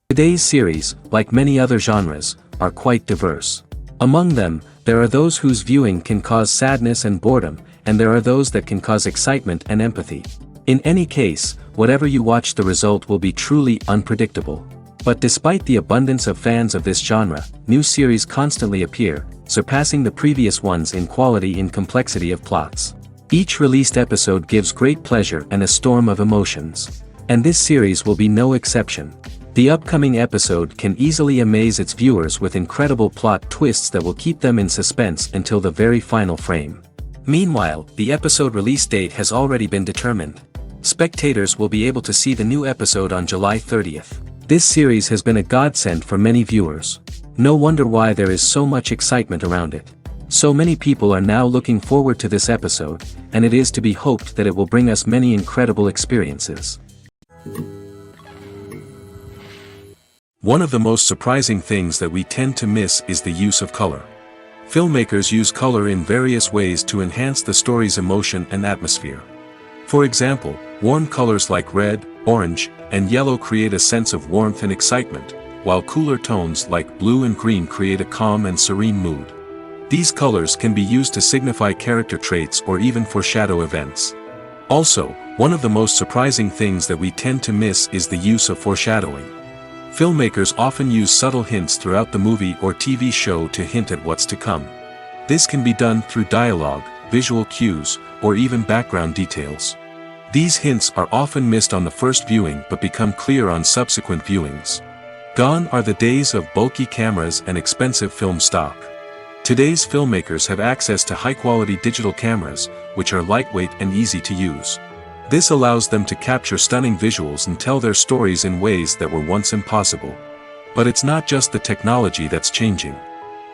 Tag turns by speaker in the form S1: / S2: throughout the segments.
S1: Today's series, like many other genres, are quite diverse. Among them, there are those whose viewing can cause sadness and boredom, and there are those that can cause excitement and empathy. In any case, whatever you watch, the result will be truly unpredictable. But despite the abundance of fans of this genre, new series constantly appear, surpassing the previous ones in quality and complexity of plots. Each released episode gives great pleasure and a storm of emotions. And this series will be no exception. The upcoming episode can easily amaze its viewers with incredible plot twists that will keep them in suspense until the very final frame. Meanwhile, the episode release date has already been determined. Spectators will be able to see the new episode on July 30th. This series has been a godsend for many viewers. No wonder why there is so much excitement around it. So many people are now looking forward to this episode, and it is to be hoped that it will bring us many incredible experiences. One of the most surprising things that we tend to miss is the use of color. Filmmakers use color in various ways to enhance the story's emotion and atmosphere. For example, warm colors like red, orange, and yellow create a sense of warmth and excitement, while cooler tones like blue and green create a calm and serene mood. These colors can be used to signify character traits or even foreshadow events. Also, one of the most surprising things that we tend to miss is the use of foreshadowing. Filmmakers often use subtle hints throughout the movie or TV show to hint at what's to come. This can be done through dialogue, visual cues, or even background details. These hints are often missed on the first viewing but become clear on subsequent viewings. Gone are the days of bulky cameras and expensive film stock. Today's filmmakers have access to high-quality digital cameras, which are lightweight and easy to use. This allows them to capture stunning visuals and tell their stories in ways that were once impossible. But it's not just the technology that's changing.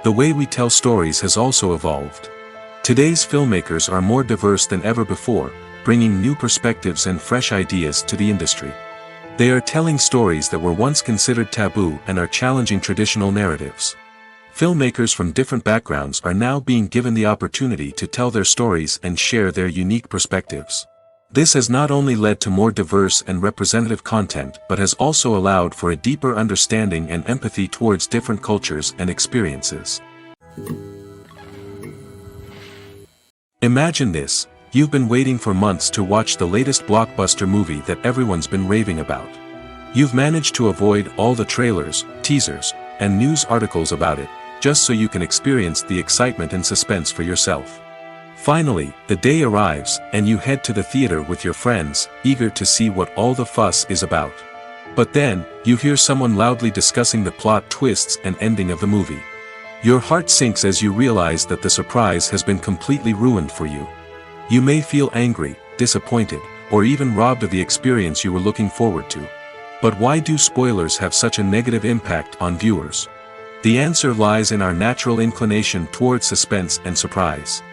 S1: The way we tell stories has also evolved. Today's filmmakers are more diverse than ever before, bringing new perspectives and fresh ideas to the industry. They are telling stories that were once considered taboo and are challenging traditional narratives. Filmmakers from different backgrounds are now being given the opportunity to tell their stories and share their unique perspectives. This has not only led to more diverse and representative content but has also allowed for a deeper understanding and empathy towards different cultures and experiences. Imagine this: you've been waiting for months to watch the latest blockbuster movie that everyone's been raving about. You've managed to avoid all the trailers, teasers, and news articles about it, just so you can experience the excitement and suspense for yourself. Finally, the day arrives, and you head to the theater with your friends, eager to see what all the fuss is about. But then, you hear someone loudly discussing the plot twists and ending of the movie. Your heart sinks as you realize that the surprise has been completely ruined for you. You may feel angry, disappointed, or even robbed of the experience you were looking forward to. But why do spoilers have such a negative impact on viewers? The answer lies in our natural inclination towards suspense and surprise.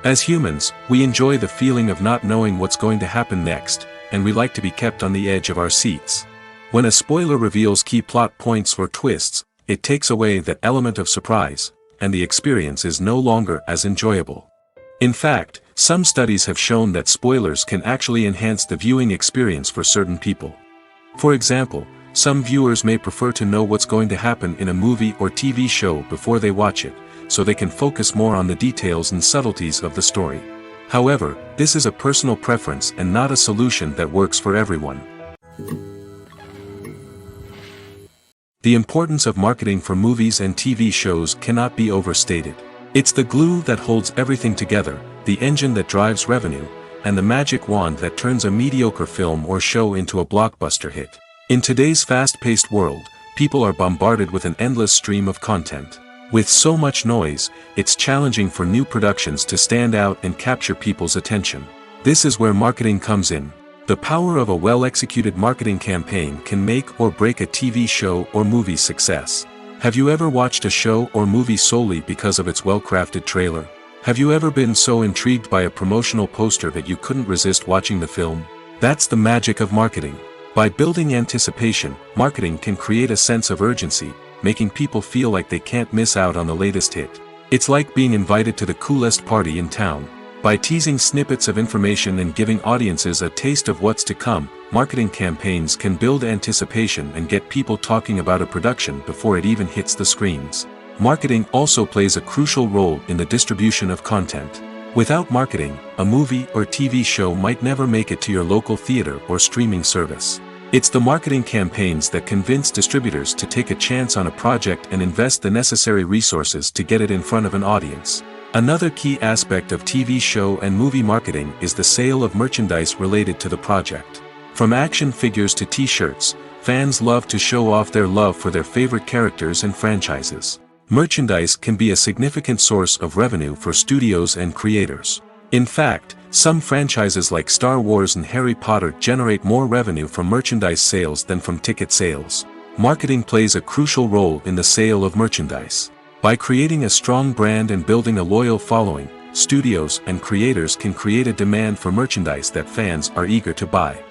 S1: As humans, we enjoy the feeling of not knowing what's going to happen next, and we like to be kept on the edge of our seats. When a spoiler reveals key plot points or twists, it takes away that element of surprise, and the experience is no longer as enjoyable. In fact, some studies have shown that spoilers can actually enhance the viewing experience for certain people. For example, some viewers may prefer to know what's going to happen in a movie or TV show before they watch it, so they can focus more on the details and subtleties of the story. However, this is a personal preference and not a solution that works for everyone. The importance of marketing for movies and TV shows cannot be overstated. It's the glue that holds everything together, the engine that drives revenue, and the magic wand that turns a mediocre film or show into a blockbuster hit. In today's fast-paced world, people are bombarded with an endless stream of content. With so much noise, it's challenging for new productions to stand out and capture people's attention. This is where marketing comes in. The power of a well-executed marketing campaign can make or break a TV show or movie's success. Have you ever watched a show or movie solely because of its well-crafted trailer? Have you ever been so intrigued by a promotional poster that you couldn't resist watching the film? That's the magic of marketing. By building anticipation, marketing can create a sense of urgency, making people feel like they can't miss out on the latest hit. It's like being invited to the coolest party in town. By teasing snippets of information and giving audiences a taste of what's to come, marketing campaigns can build anticipation and get people talking about a production before it even hits the screens. Marketing also plays a crucial role in the distribution of content. Without marketing, a movie or TV show might never make it to your local theater or streaming service. It's the marketing campaigns that convince distributors to take a chance on a project and invest the necessary resources to get it in front of an audience. Another key aspect of TV show and movie marketing is the sale of merchandise related to the project. From action figures to t-shirts, fans love to show off their love for their favorite characters and franchises. Merchandise can be a significant source of revenue for studios and creators. In fact, some franchises like Star Wars and Harry Potter generate more revenue from merchandise sales than from ticket sales. Marketing plays a crucial role in the sale of merchandise. By creating a strong brand and building a loyal following, studios and creators can create a demand for merchandise that fans are eager to buy.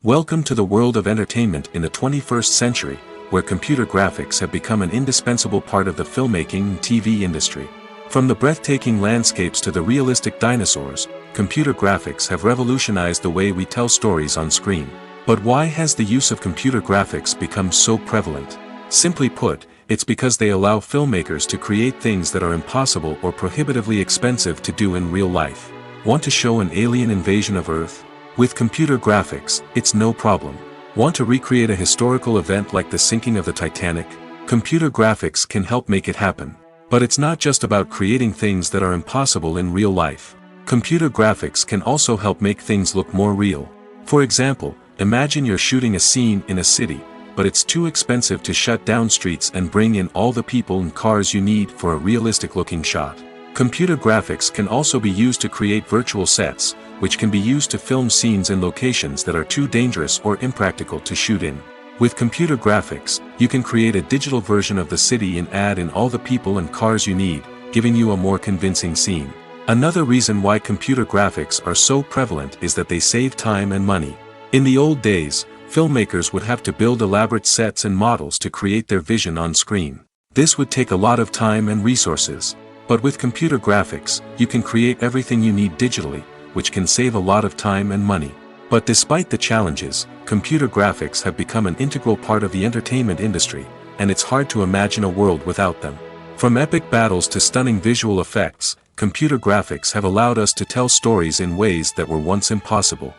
S1: Welcome to the world of entertainment in the 21st century, where computer graphics have become an indispensable part of the filmmaking and TV industry. From the breathtaking landscapes to the realistic dinosaurs, computer graphics have revolutionized the way we tell stories on screen. But why has the use of computer graphics become so prevalent? Simply put, it's because they allow filmmakers to create things that are impossible or prohibitively expensive to do in real life. Want to show an alien invasion of Earth? With computer graphics, it's no problem. Want to recreate a historical event like the sinking of the Titanic? Computer graphics can help make it happen. But it's not just about creating things that are impossible in real life. Computer graphics can also help make things look more real. For example, imagine you're shooting a scene in a city, but it's too expensive to shut down streets and bring in all the people and cars you need for a realistic-looking shot. Computer graphics can also be used to create virtual sets, which can be used to film scenes in locations that are too dangerous or impractical to shoot in. With computer graphics, you can create a digital version of the city and add in all the people and cars you need, giving you a more convincing scene. Another reason why computer graphics are so prevalent is that they save time and money. In the old days, filmmakers would have to build elaborate sets and models to create their vision on screen. This would take a lot of time and resources. But with computer graphics, you can create everything you need digitally, which can save a lot of time and money. But despite the challenges, computer graphics have become an integral part of the entertainment industry, and it's hard to imagine a world without them. From epic battles to stunning visual effects, computer graphics have allowed us to tell stories in ways that were once impossible.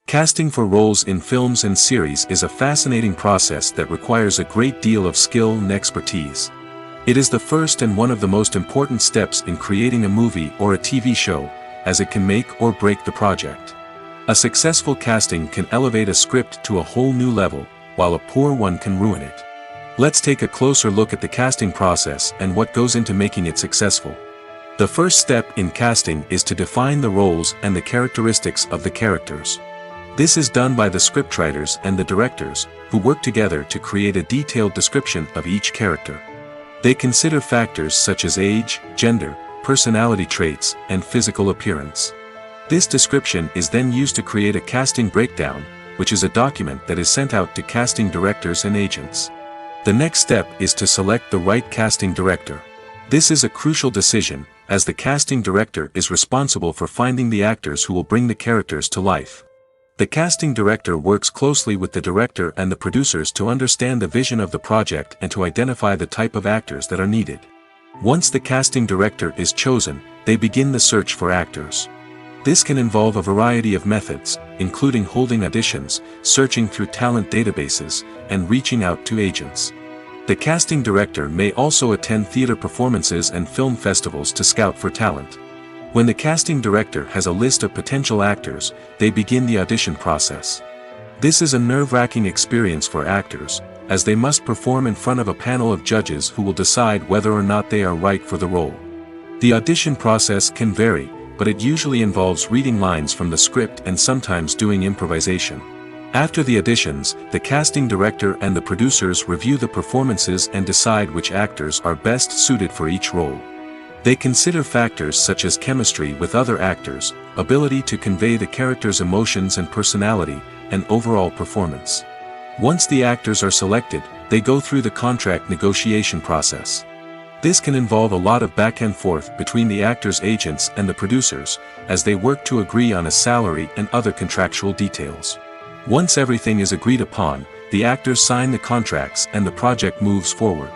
S1: Casting for roles in films and series is a fascinating process that requires a great deal of skill and expertise. It is the first and one of the most important steps in creating a movie or a TV show, as it can make or break the project. A successful casting can elevate a script to a whole new level, while a poor one can ruin it. Let's take a closer look at the casting process and what goes into making it successful. The first step in casting is to define the roles and the characteristics of the characters. This is done by the scriptwriters and the directors, who work together to create a detailed description of each character. They consider factors such as age, gender, personality traits, and physical appearance. This description is then used to create a casting breakdown, which is a document that is sent out to casting directors and agents. The next step is to select the right casting director. This is a crucial decision, as the casting director is responsible for finding the actors who will bring the characters to life. The casting director works closely with the director and the producers to understand the vision of the project and to identify the type of actors that are needed. Once the casting director is chosen, they begin the search for actors. This can involve a variety of methods, including holding auditions, searching through talent databases, and reaching out to agents. The casting director may also attend theater performances and film festivals to scout for talent. When the casting director has a list of potential actors, they begin the audition process. This is a nerve-wracking experience for actors, as they must perform in front of a panel of judges who will decide whether or not they are right for the role. The audition process can vary, but it usually involves reading lines from the script and sometimes doing improvisation. After the auditions, the casting director and the producers review the performances and decide which actors are best suited for each role. They consider factors such as chemistry with other actors, ability to convey the character's emotions and personality, and overall performance. Once the actors are selected, they go through the contract negotiation process. This can involve a lot of back and forth between the actors' agents and the producers, as they work to agree on a salary and other contractual details. Once everything is agreed upon, the actors sign the contracts and the project moves forward.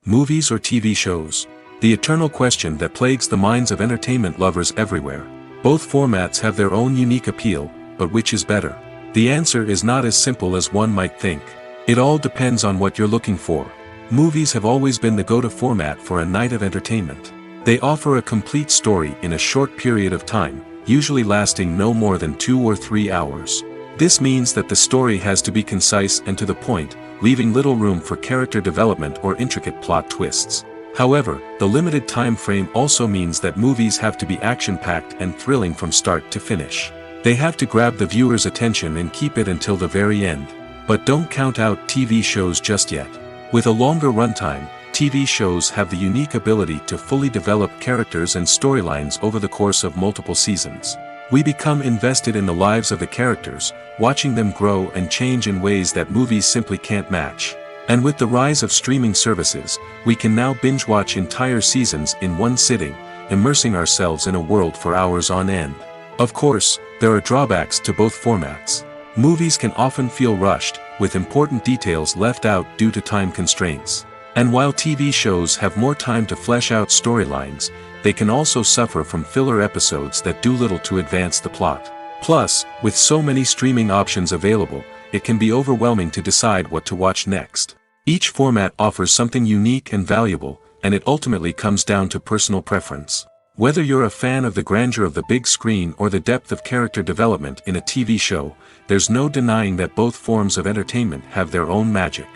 S1: Movies or TV shows? The eternal question that plagues the minds of entertainment lovers everywhere. Both formats have their own unique appeal, but which is better? The answer is not as simple as one might think. It all depends on what you're looking for. Movies have always been the go-to format for a night of entertainment. They offer a complete story in a short period of time, usually lasting no more than 2 or 3 hours. This means that the story has to be concise and to the point, leaving little room for character development or intricate plot twists. However, the limited time frame also means that movies have to be action-packed and thrilling from start to finish. They have to grab the viewer's attention and keep it until the very end. But don't count out TV shows just yet. With a longer runtime, TV shows have the unique ability to fully develop characters and storylines over the course of multiple seasons. We become invested in the lives of the characters, watching them grow and change in ways that movies simply can't match. And with the rise of streaming services, we can now binge-watch entire seasons in one sitting, immersing ourselves in a world for hours on end. Of course, there are drawbacks to both formats. Movies can often feel rushed, with important details left out due to time constraints. And while TV shows have more time to flesh out storylines, they can also suffer from filler episodes that do little to advance the plot. Plus, with so many streaming options available, it can be overwhelming to decide what to watch next. Each format offers something unique and valuable, and it ultimately comes down to personal preference. Whether you're a fan of the grandeur of the big screen or the depth of character development in a TV show, there's no denying that both forms of entertainment have their own magic.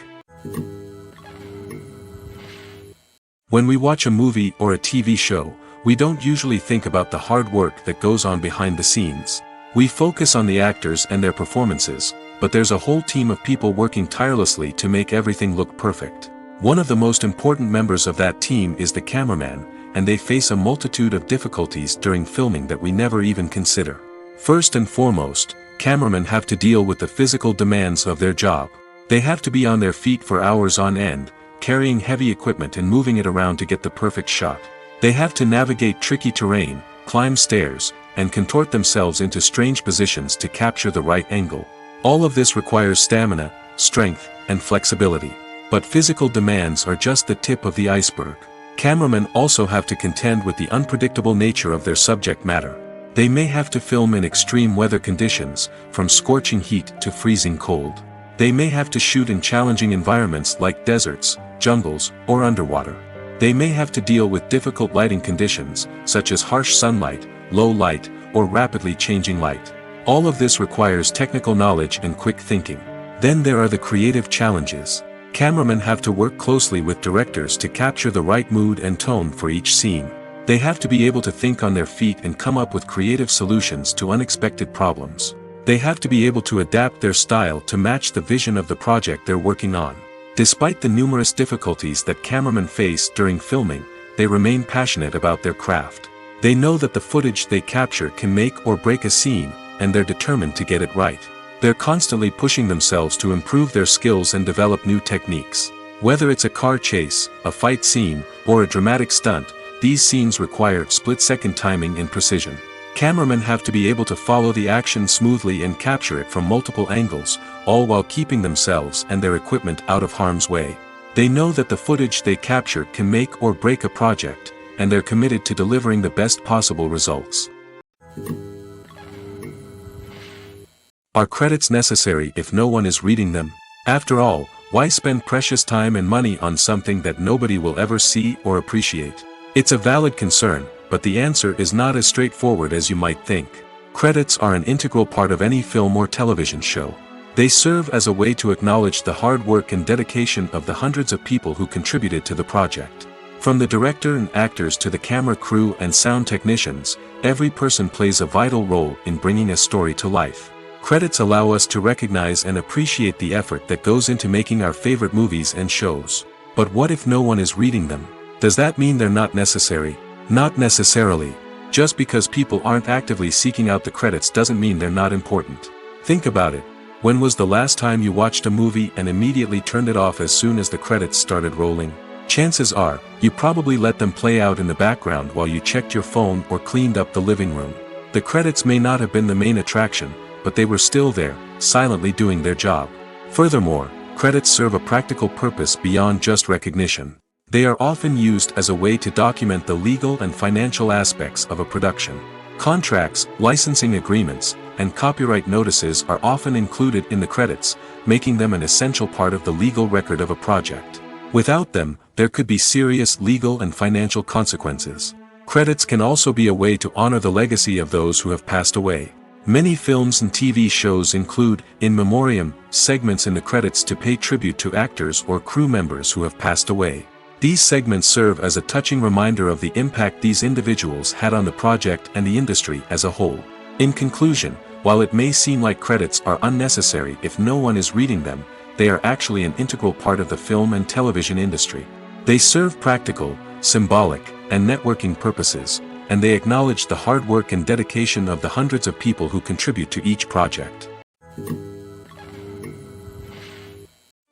S1: When we watch a movie or a TV show, we don't usually think about the hard work that goes on behind the scenes. We focus on the actors and their performances, but there's a whole team of people working tirelessly to make everything look perfect. One of the most important members of that team is the cameraman, and they face a multitude of difficulties during filming that we never even consider. First and foremost, cameramen have to deal with the physical demands of their job. They have to be on their feet for hours on end, carrying heavy equipment and moving it around to get the perfect shot. They have to navigate tricky terrain, climb stairs, and contort themselves into strange positions to capture the right angle. All of this requires stamina, strength, and flexibility. But physical demands are just the tip of the iceberg. Cameramen also have to contend with the unpredictable nature of their subject matter. They may have to film in extreme weather conditions, from scorching heat to freezing cold. They may have to shoot in challenging environments like deserts, jungles, or underwater. They may have to deal with difficult lighting conditions, such as harsh sunlight, low light, or rapidly changing light. All of this requires technical knowledge and quick thinking. Then there are the creative challenges. Cameramen have to work closely with directors to capture the right mood and tone for each scene. They have to be able to think on their feet and come up with creative solutions to unexpected problems. They have to be able to adapt their style to match the vision of the project they're working on. Despite the numerous difficulties that cameramen face during filming, they remain passionate about their craft. They know that the footage they capture can make or break a scene, and they're determined to get it right. They're constantly pushing themselves to improve their skills and develop new techniques. Whether it's a car chase, a fight scene, or a dramatic stunt, these scenes require split-second timing and precision. Cameramen have to be able to follow the action smoothly and capture it from multiple angles, all while keeping themselves and their equipment out of harm's way. They know that the footage they capture can make or break a project, and they're committed to delivering the best possible results. Are credits necessary if no one is reading them? After all, why spend precious time and money on something that nobody will ever see or appreciate? It's a valid concern, but the answer is not as straightforward as you might think. Credits are an integral part of any film or television show. They serve as a way to acknowledge the hard work and dedication of the hundreds of people who contributed to the project. From the director and actors to the camera crew and sound technicians, every person plays a vital role in bringing a story to life. Credits allow us to recognize and appreciate the effort that goes into making our favorite movies and shows. But what if no one is reading them? Does that mean they're not necessary? Not necessarily. Just because people aren't actively seeking out the credits doesn't mean they're not important. Think about it. When was the last time you watched a movie and immediately turned it off as soon as the credits started rolling? Chances are, you probably let them play out in the background while you checked your phone or cleaned up the living room. The credits may not have been the main attraction, but they were still there, silently doing their job. Furthermore, credits serve a practical purpose beyond just recognition. They are often used as a way to document the legal and financial aspects of a production. Contracts, licensing agreements, and copyright notices are often included in the credits, making them an essential part of the legal record of a project. Without them, there could be serious legal and financial consequences. Credits can also be a way to honor the legacy of those who have passed away. Many films and TV shows include, in memoriam, segments in the credits to pay tribute to actors or crew members who have passed away. These segments serve as a touching reminder of the impact these individuals had on the project and the industry as a whole. In conclusion, while it may seem like credits are unnecessary if no one is reading them, they are actually an integral part of the film and television industry. They serve practical, symbolic, and networking purposes, and they acknowledge the hard work and dedication of the hundreds of people who contribute to each project.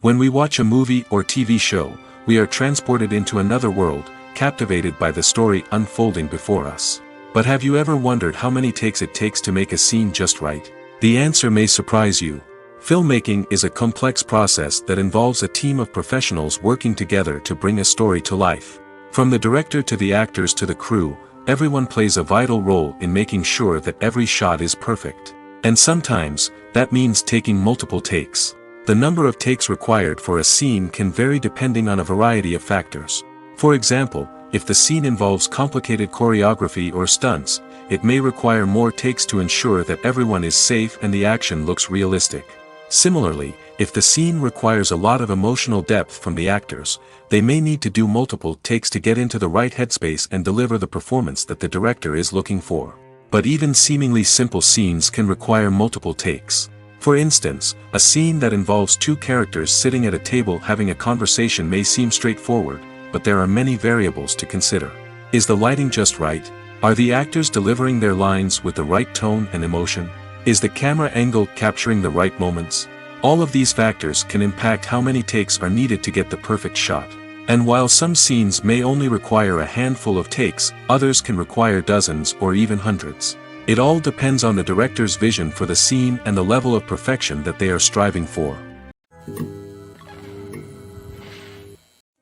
S1: When we watch a movie or TV show, we are transported into another world, captivated by the story unfolding before us. But have you ever wondered how many takes it takes to make a scene just right? The answer may surprise you. Filmmaking is a complex process that involves a team of professionals working together to bring a story to life. From the director to the actors to the crew, everyone plays a vital role in making sure that every shot is perfect. And sometimes, that means taking multiple takes. The number of takes required for a scene can vary depending on a variety of factors. For example, if the scene involves complicated choreography or stunts, it may require more takes to ensure that everyone is safe and the action looks realistic. Similarly, if the scene requires a lot of emotional depth from the actors, they may need to do multiple takes to get into the right headspace and deliver the performance that the director is looking for. But even seemingly simple scenes can require multiple takes. For instance, a scene that involves two characters sitting at a table having a conversation may seem straightforward, but there are many variables to consider. Is the lighting just right? Are the actors delivering their lines with the right tone and emotion? Is the camera angle capturing the right moments? All of these factors can impact how many takes are needed to get the perfect shot. And while some scenes may only require a handful of takes, others can require dozens or even hundreds. It all depends on the director's vision for the scene and the level of perfection that they are striving for.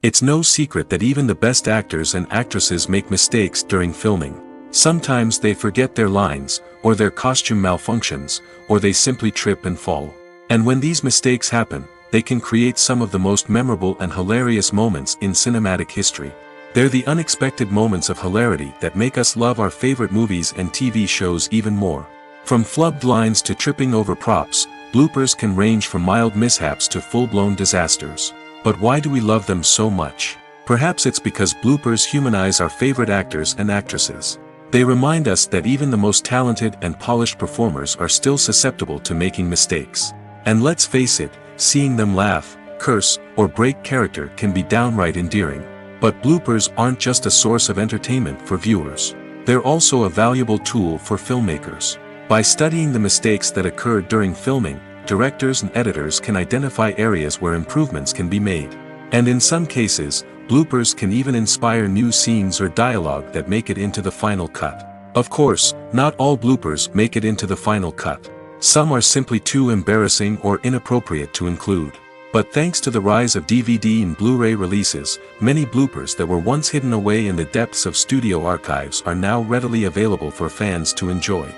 S1: It's no secret that even the best actors and actresses make mistakes during filming. Sometimes they forget their lines, or their costume malfunctions, or they simply trip and fall. And when these mistakes happen, they can create some of the most memorable and hilarious moments in cinematic history. They're the unexpected moments of hilarity that make us love our favorite movies and TV shows even more. From flubbed lines to tripping over props, bloopers can range from mild mishaps to full-blown disasters. But why do we love them so much? Perhaps it's because bloopers humanize our favorite actors and actresses. They remind us that even the most talented and polished performers are still susceptible to making mistakes. And let's face it, seeing them laugh, curse, or break character can be downright endearing. But bloopers aren't just a source of entertainment for viewers. They're also a valuable tool for filmmakers. By studying the mistakes that occurred during filming, directors and editors can identify areas where improvements can be made. And in some cases, bloopers can even inspire new scenes or dialogue that make it into the final cut. Of course, not all bloopers make it into the final cut. Some are simply too embarrassing or inappropriate to include. But thanks to the rise of DVD and Blu-ray releases, many bloopers that were once hidden away in the depths of studio archives are now readily available for fans to enjoy.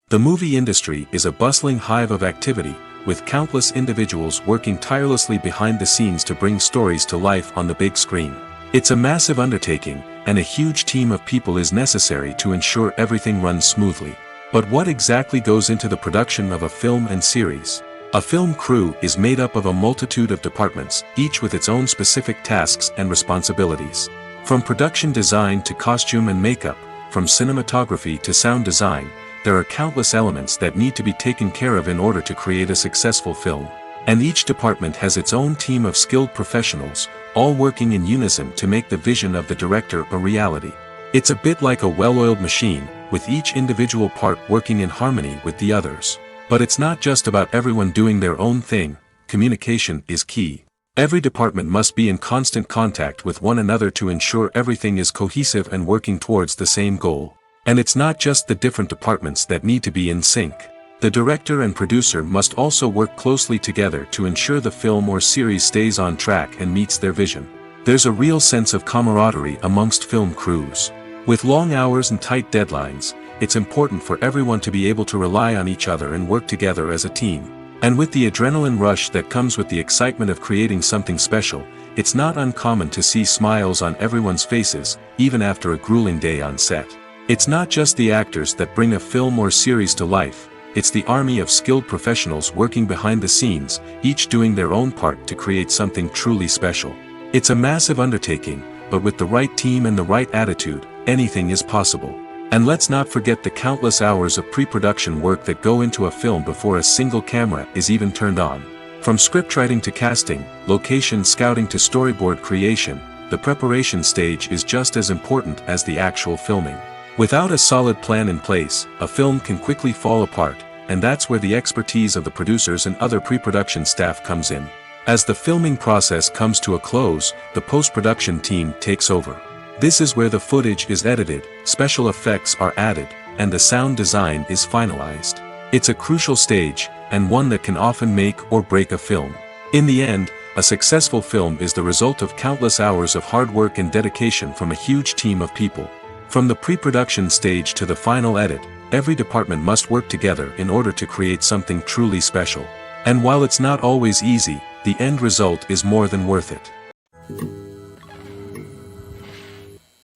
S1: The movie industry is a bustling hive of activity, with countless individuals working tirelessly behind the scenes to bring stories to life on the big screen. It's a massive undertaking, and a huge team of people is necessary to ensure everything runs smoothly. But what exactly goes into the production of a film and series? A film crew is made up of a multitude of departments, each with its own specific tasks and responsibilities. From production design to costume and makeup, from cinematography to sound design, there are countless elements that need to be taken care of in order to create a successful film. And each department has its own team of skilled professionals, all working in unison to make the vision of the director a reality. It's a bit like a well-oiled machine, with each individual part working in harmony with the others. But it's not just about everyone doing their own thing. Communication is key. Every department must be in constant contact with one another to ensure everything is cohesive and working towards the same goal. And it's not just the different departments that need to be in sync. The director and producer must also work closely together to ensure the film or series stays on track and meets their vision. There's a real sense of camaraderie amongst film crews. With long hours and tight deadlines, it's important for everyone to be able to rely on each other and work together as a team. And with the adrenaline rush that comes with the excitement of creating something special, it's not uncommon to see smiles on everyone's faces, even after a grueling day on set. It's not just the actors that bring a film or series to life, it's the army of skilled professionals working behind the scenes, each doing their own part to create something truly special. It's a massive undertaking, but with the right team and the right attitude, anything is possible. And let's not forget the countless hours of pre-production work that go into a film before a single camera is even turned on. From scriptwriting to casting, location scouting to storyboard creation, the preparation stage is just as important as the actual filming. Without a solid plan in place, a film can quickly fall apart, and that's where the expertise of the producers and other pre-production staff comes in. As the filming process comes to a close, the post-production team takes over. This is where the footage is edited, special effects are added, and the sound design is finalized. It's a crucial stage, and one that can often make or break a film. In the end, a successful film is the result of countless hours of hard work and dedication from a huge team of people. From the pre-production stage to the final edit, every department must work together in order to create something truly special. And while it's not always easy, the end result is more than worth it.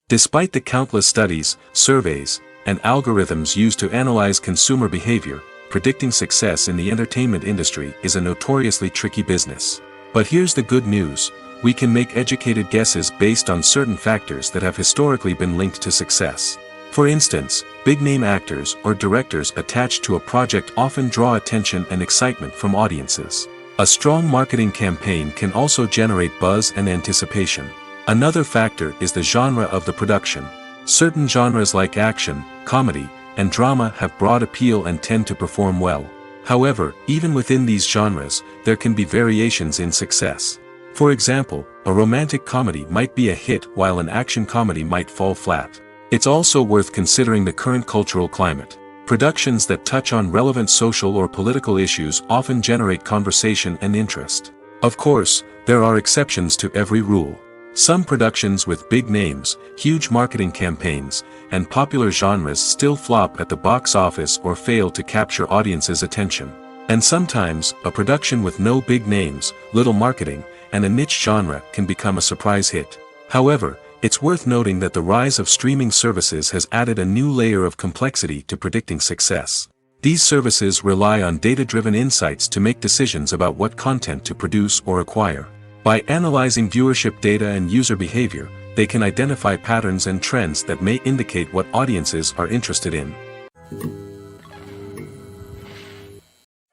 S1: Despite the countless studies, surveys, and algorithms used to analyze consumer behavior, predicting success in the entertainment industry is a notoriously tricky business. But here's the good news. We can make educated guesses based on certain factors that have historically been linked to success. For instance, big-name actors or directors attached to a project often draw attention and excitement from audiences. A strong marketing campaign can also generate buzz and anticipation. Another factor is the genre of the production. Certain genres like action, comedy, and drama have broad appeal and tend to perform well. However, even within these genres, there can be variations in success. For example, a romantic comedy might be a hit while an action comedy might fall flat. It's also worth considering the current cultural climate. Productions that touch on relevant social or political issues often generate conversation and interest. Of course, there are exceptions to every rule. Some productions with big names, huge marketing campaigns, and popular genres still flop at the box office or fail to capture audiences' attention. And sometimes, a production with no big names, little marketing, and a niche genre can become a surprise hit. However, it's worth noting that the rise of streaming services has added a new layer of complexity to predicting success. These services rely on data-driven insights to make decisions about what content to produce or acquire. By analyzing viewership data and user behavior, they can identify patterns and trends that may indicate what audiences are interested in.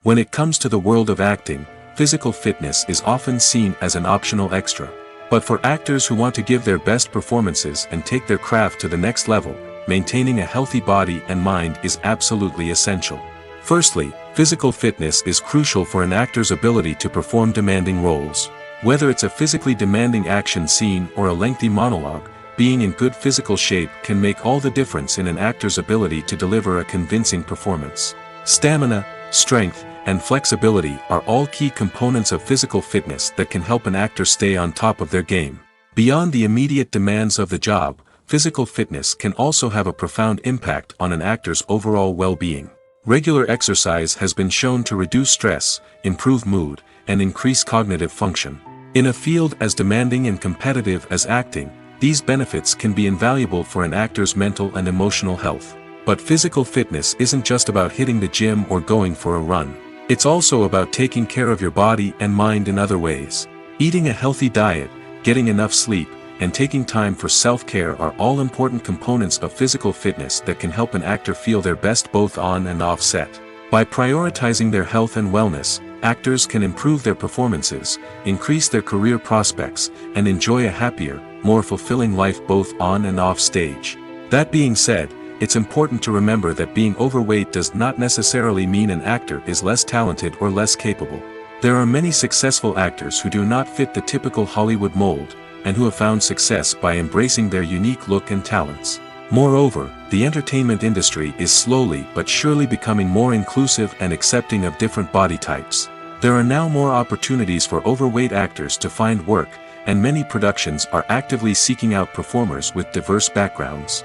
S1: When it comes to the world of acting, physical fitness is often seen as an optional extra. But for actors who want to give their best performances and take their craft to the next level, maintaining a healthy body and mind is absolutely essential. Firstly, physical fitness is crucial for an actor's ability to perform demanding roles. Whether it's a physically demanding action scene or a lengthy monologue, being in good physical shape can make all the difference in an actor's ability to deliver a convincing performance. Stamina, strength, and flexibility are all key components of physical fitness that can help an actor stay on top of their game. Beyond the immediate demands of the job, physical fitness can also have a profound impact on an actor's overall well-being. Regular exercise has been shown to reduce stress, improve mood, and increase cognitive function. In a field as demanding and competitive as acting, these benefits can be invaluable for an actor's mental and emotional health. But physical fitness isn't just about hitting the gym or going for a run. It's also about taking care of your body and mind in other ways. Eating a healthy diet, getting enough sleep, and taking time for self-care are all important components of physical fitness that can help an actor feel their best both on and off set. By prioritizing their health and wellness, actors can improve their performances, increase their career prospects, and enjoy a happier, more fulfilling life both on and off stage. That being said, it's important to remember that being overweight does not necessarily mean an actor is less talented or less capable. There are many successful actors who do not fit the typical Hollywood mold, and who have found success by embracing their unique look and talents. Moreover, the entertainment industry is slowly but surely becoming more inclusive and accepting of different body types. There are now more opportunities for overweight actors to find work, and many productions are actively seeking out performers with diverse backgrounds.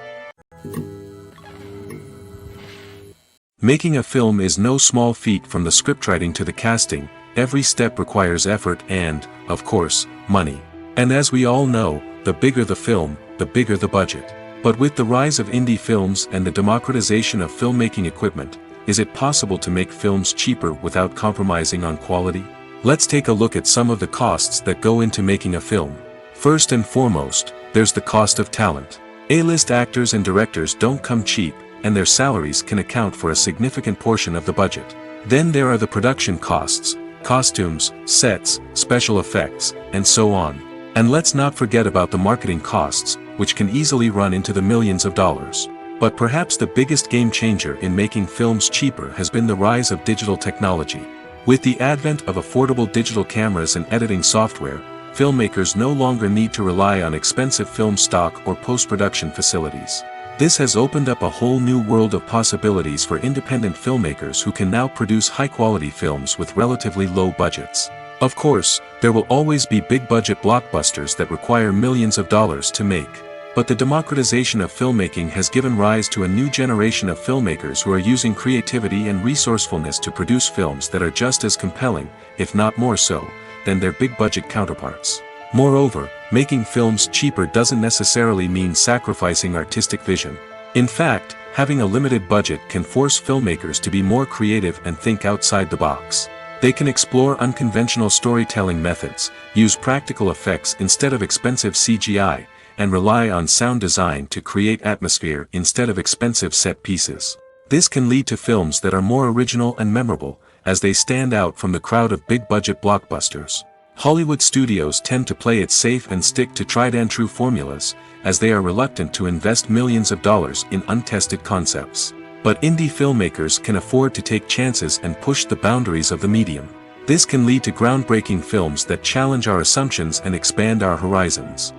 S1: Making a film is no small feat. From the scriptwriting to the casting, every step requires effort and, of course, money. And as we all know, the bigger the film, the bigger the budget. But with the rise of indie films and the democratization of filmmaking equipment, is it possible to make films cheaper without compromising on quality? Let's take a look at some of the costs that go into making a film. First and foremost, there's the cost of talent. A-list actors and directors don't come cheap, and their salaries can account for a significant portion of the budget. Then there are the production costs, costumes, sets, special effects, and so on. And let's not forget about the marketing costs, which can easily run into the millions of dollars. But perhaps the biggest game changer in making films cheaper has been the rise of digital technology. With the advent of affordable digital cameras and editing software, filmmakers no longer need to rely on expensive film stock or post-production facilities. This has opened up a whole new world of possibilities for independent filmmakers who can now produce high-quality films with relatively low budgets. Of course, there will always be big-budget blockbusters that require millions of dollars to make. But the democratization of filmmaking has given rise to a new generation of filmmakers who are using creativity and resourcefulness to produce films that are just as compelling, if not more so, than their big-budget counterparts. Moreover, making films cheaper doesn't necessarily mean sacrificing artistic vision. In fact, having a limited budget can force filmmakers to be more creative and think outside the box. They can explore unconventional storytelling methods, use practical effects instead of expensive CGI, and rely on sound design to create atmosphere instead of expensive set pieces. This can lead to films that are more original and memorable, as they stand out from the crowd of big-budget blockbusters. Hollywood studios tend to play it safe and stick to tried-and-true formulas, as they are reluctant to invest millions of dollars in untested concepts. But indie filmmakers can afford to take chances and push the boundaries of the medium. This can lead to groundbreaking films that challenge our assumptions and expand our horizons.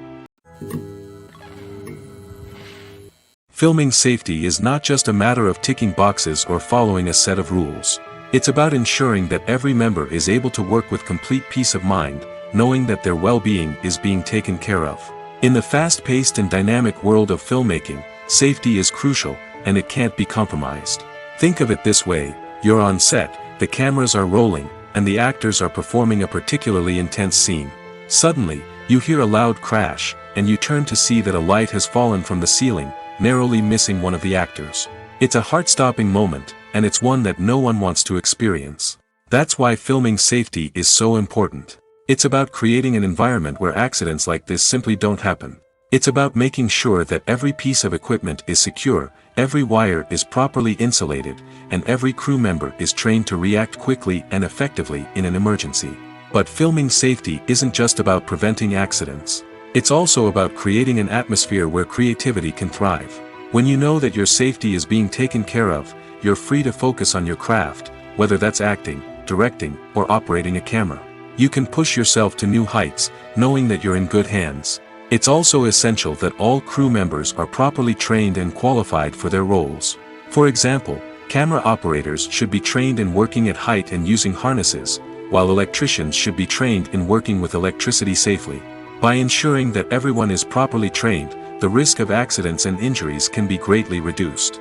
S1: Filming safety is not just a matter of ticking boxes or following a set of rules. It's about ensuring that every member is able to work with complete peace of mind, knowing that their well-being is being taken care of. In the fast-paced and dynamic world of filmmaking, safety is crucial, and it can't be compromised. Think of it this way: you're on set, the cameras are rolling, and the actors are performing a particularly intense scene. Suddenly, you hear a loud crash, and you turn to see that a light has fallen from the ceiling, narrowly missing one of the actors. It's a heart-stopping moment, and it's one that no one wants to experience. That's why filming safety is so important. It's about creating an environment where accidents like this simply don't happen. It's about making sure that every piece of equipment is secure, every wire is properly insulated, and every crew member is trained to react quickly and effectively in an emergency. But filming safety isn't just about preventing accidents. It's also about creating an atmosphere where creativity can thrive. When you know that your safety is being taken care of, you're free to focus on your craft, whether that's acting, directing, or operating a camera. You can push yourself to new heights, knowing that you're in good hands. It's also essential that all crew members are properly trained and qualified for their roles. For example, Camera operators should be trained in working at height and using harnesses, while electricians should be trained in working with electricity safely. By ensuring that everyone is properly trained, the risk of accidents and injuries can be greatly reduced.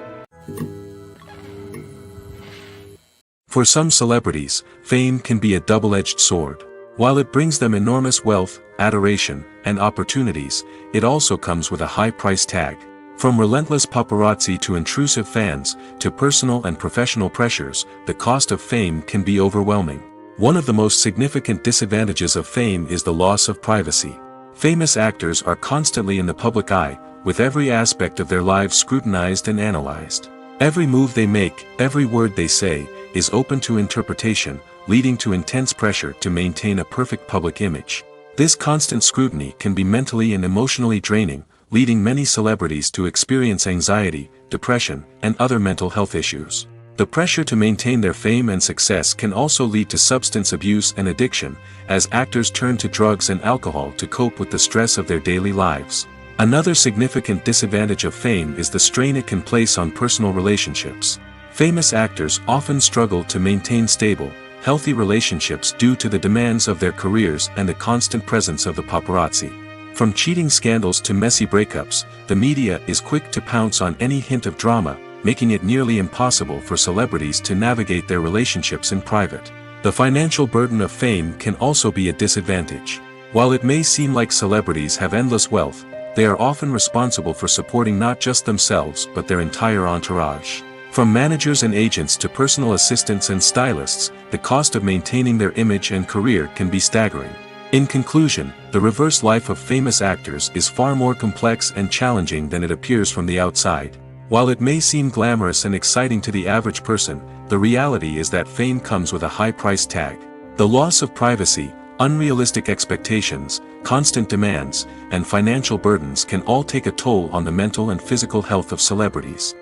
S1: For some celebrities, fame can be a double-edged sword. While it brings them enormous wealth, adoration, and opportunities, it also comes with a high price tag. From relentless paparazzi to intrusive fans, to personal and professional pressures, the cost of fame can be overwhelming. One of the most significant disadvantages of fame is the loss of privacy. Famous actors are constantly in the public eye, with every aspect of their lives scrutinized and analyzed. Every move they make, every word they say, is open to interpretation, leading to intense pressure to maintain a perfect public image. This constant scrutiny can be mentally and emotionally draining, leading many celebrities to experience anxiety, depression, and other mental health issues. The pressure to maintain their fame and success can also lead to substance abuse and addiction, as actors turn to drugs and alcohol to cope with the stress of their daily lives. Another significant disadvantage of fame is the strain it can place on personal relationships. Famous actors often struggle to maintain stable, healthy relationships due to the demands of their careers and the constant presence of the paparazzi. From cheating scandals to messy breakups, the media is quick to pounce on any hint of drama, making it nearly impossible for celebrities to navigate their relationships in private. The financial burden of fame can also be a disadvantage. While it may seem like celebrities have endless wealth, they are often responsible for supporting not just themselves but their entire entourage. From managers and agents to personal assistants and stylists, the cost of maintaining their image and career can be staggering. In conclusion, the reverse life of famous actors is far more complex and challenging than it appears from the outside. While it may seem glamorous and exciting to the average person, the reality is that fame comes with a high price tag. The loss of privacy, unrealistic expectations, constant demands, and financial burdens can all take a toll on the mental and physical health of celebrities.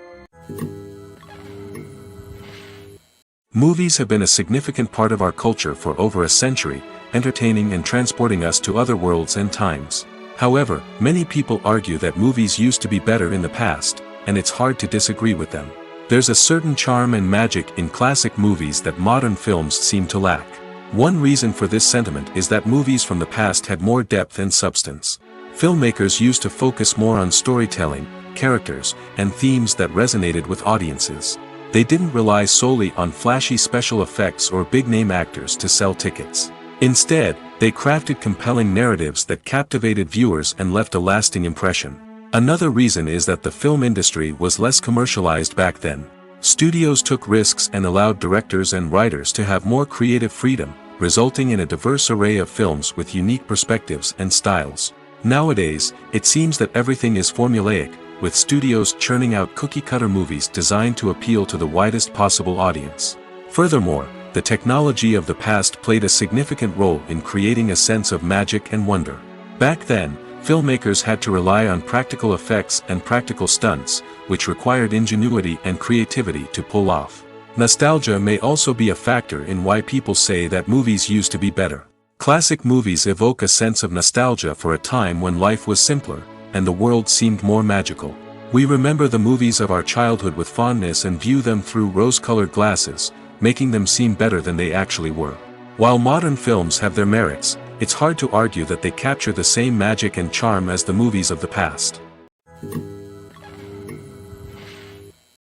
S1: Movies have been a significant part of our culture for over a century, entertaining and transporting us to other worlds and times. However, many people argue that movies used to be better in the past, and it's hard to disagree with them. There's a certain charm and magic in classic movies that modern films seem to lack. One reason for this sentiment is that movies from the past had more depth and substance. Filmmakers used to focus more on storytelling, characters, and themes that resonated with audiences. They didn't rely solely on flashy special effects or big-name actors to sell tickets. Instead, they crafted compelling narratives that captivated viewers and left a lasting impression. Another reason is that the film industry was less commercialized back then. Studios took risks and allowed directors and writers to have more creative freedom, resulting in a diverse array of films with unique perspectives and styles. Nowadays, it seems that everything is formulaic, with studios churning out cookie-cutter movies designed to appeal to the widest possible audience. Furthermore, the technology of the past played a significant role in creating a sense of magic and wonder. Back then, filmmakers had to rely on practical effects and practical stunts, which required ingenuity and creativity to pull off. Nostalgia may also be a factor in why people say that movies used to be better. Classic movies evoke a sense of nostalgia for a time when life was simpler, and the world seemed more magical. We remember the movies of our childhood with fondness and view them through rose-colored glasses, making them seem better than they actually were. While modern films have their merits, it's hard to argue that they capture the same magic and charm as the movies of the past.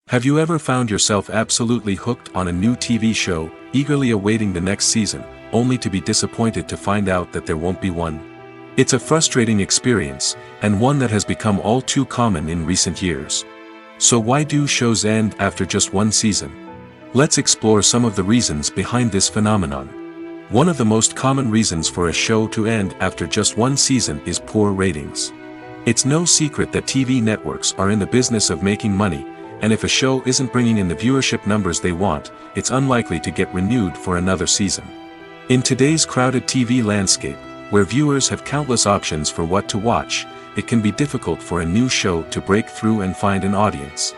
S1: Have you ever found yourself absolutely hooked on a new TV show, eagerly awaiting the next season, only to be disappointed to find out that there won't be one? It's a frustrating experience, and one that has become all too common in recent years. So why do shows end after just one season? Let's explore some of the reasons behind this phenomenon. One of the most common reasons for a show to end after just one season is poor ratings. It's no secret that TV networks are in the business of making money, and if a show isn't bringing in the viewership numbers they want, it's unlikely to get renewed for another season. In today's crowded TV landscape, where viewers have countless options for what to watch, it can be difficult for a new show to break through and find an audience.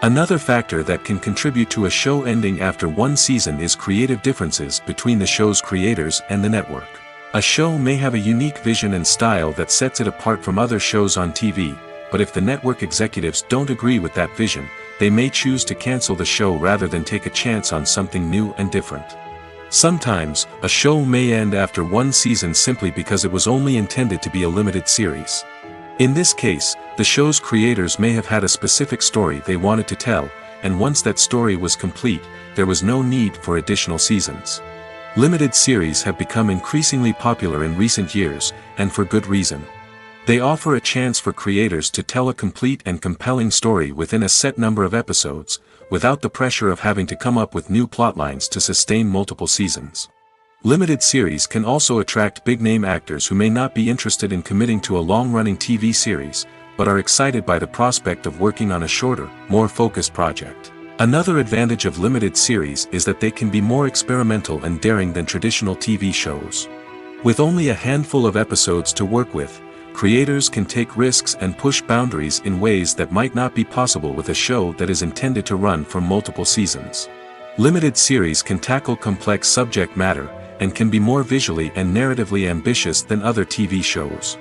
S1: Another factor that can contribute to a show ending after one season is creative differences between the show's creators and the network. A show may have a unique vision and style that sets it apart from other shows on TV, but if the network executives don't agree with that vision, they may choose to cancel the show rather than take a chance on something new and different. Sometimes, a show may end after one season simply because it was only intended to be a limited series. In this case, the show's creators may have had a specific story they wanted to tell, and once that story was complete, there was no need for additional seasons. Limited series have become increasingly popular in recent years, and for good reason. They offer a chance for creators to tell a complete and compelling story within a set number of episodes, without the pressure of having to come up with new plotlines to sustain multiple seasons. Limited series can also attract big-name actors who may not be interested in committing to a long-running TV series, but are excited by the prospect of working on a shorter, more focused project. Another advantage of limited series is that they can be more experimental and daring than traditional TV shows. With only a handful of episodes to work with, creators can take risks and push boundaries in ways that might not be possible with a show that is intended to run for multiple seasons. Limited series can tackle complex subject matter, and can be more visually and narratively ambitious than other TV shows.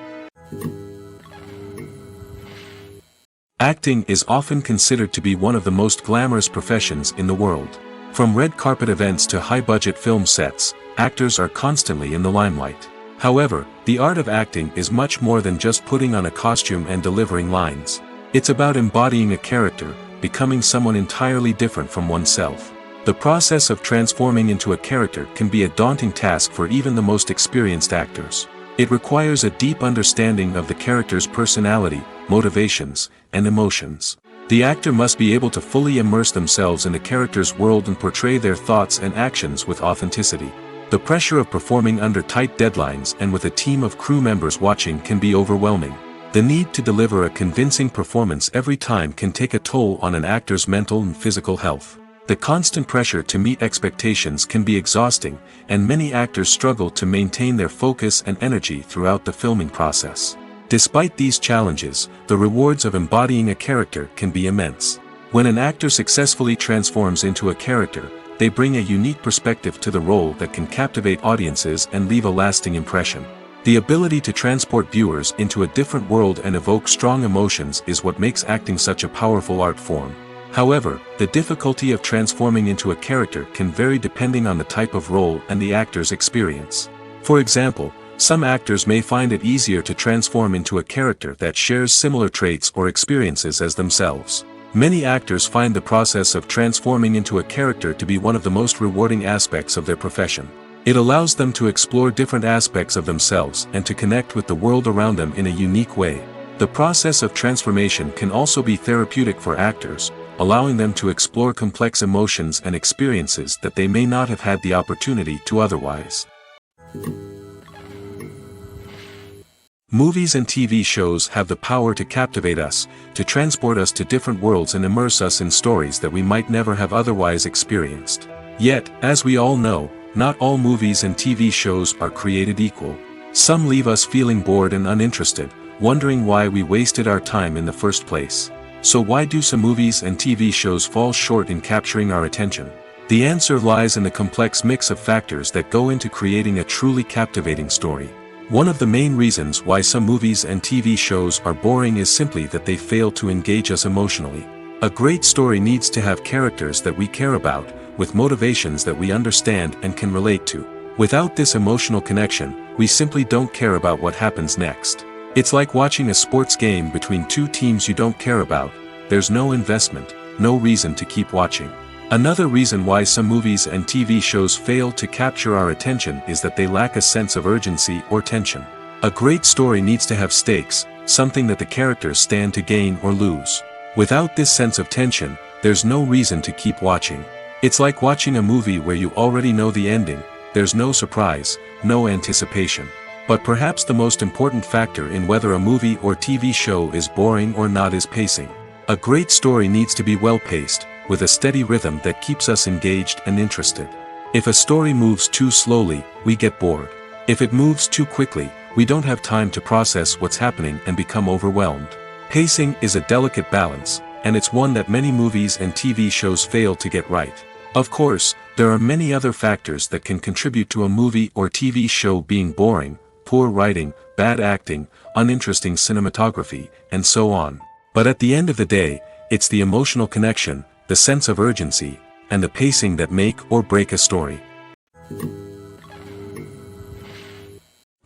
S1: Acting is often considered to be one of the most glamorous professions in the world. From red carpet events to high-budget film sets, actors are constantly in the limelight. However, the art of acting is much more than just putting on a costume and delivering lines. It's about embodying a character, becoming someone entirely different from oneself. The process of transforming into a character can be a daunting task for even the most experienced actors. It requires a deep understanding of the character's personality, motivations, and emotions. The actor must be able to fully immerse themselves in the character's world and portray their thoughts and actions with authenticity. The pressure of performing under tight deadlines and with a team of crew members watching can be overwhelming. The need to deliver a convincing performance every time can take a toll on an actor's mental and physical health. The constant pressure to meet expectations can be exhausting, and many actors struggle to maintain their focus and energy throughout the filming process. Despite these challenges, the rewards of embodying a character can be immense. When an actor successfully transforms into a character, they bring a unique perspective to the role that can captivate audiences and leave a lasting impression. The ability to transport viewers into a different world and evoke strong emotions is what makes acting such a powerful art form. However, the difficulty of transforming into a character can vary depending on the type of role and the actor's experience. For example, some actors may find it easier to transform into a character that shares similar traits or experiences as themselves. Many actors find the process of transforming into a character to be one of the most rewarding aspects of their profession. It allows them to explore different aspects of themselves and to connect with the world around them in a unique way. The process of transformation can also be therapeutic for actors, allowing them to explore complex emotions and experiences that they may not have had the opportunity to otherwise. Movies and TV shows have the power to captivate us, to transport us to different worlds and immerse us in stories that we might never have otherwise experienced. Yet, as we all know, not all movies and TV shows are created equal. Some leave us feeling bored and uninterested, wondering why we wasted our time in the first place. So why do some movies and TV shows fall short in capturing our attention? The answer lies in the complex mix of factors that go into creating a truly captivating story. One of the main reasons why some movies and TV shows are boring is simply that they fail to engage us emotionally. A great story needs to have characters that we care about, with motivations that we understand and can relate to. Without this emotional connection, we simply don't care about what happens next. It's like watching a sports game between two teams you don't care about. There's no investment, no reason to keep watching. Another reason why some movies and TV shows fail to capture our attention is that they lack a sense of urgency or tension. A great story needs to have stakes, something that the characters stand to gain or lose. Without this sense of tension, there's no reason to keep watching. It's like watching a movie where you already know the ending. There's no surprise, no anticipation. But perhaps the most important factor in whether a movie or TV show is boring or not is pacing. A great story needs to be well-paced, with a steady rhythm that keeps us engaged and interested. If a story moves too slowly, we get bored. If it moves too quickly, we don't have time to process what's happening and become overwhelmed. Pacing is a delicate balance, and it's one that many movies and TV shows fail to get right. Of course, there are many other factors that can contribute to a movie or TV show being boring: poor writing, bad acting, uninteresting cinematography, and so on. But at the end of the day, It's the emotional connection, the sense of urgency, and the pacing that make or break a story.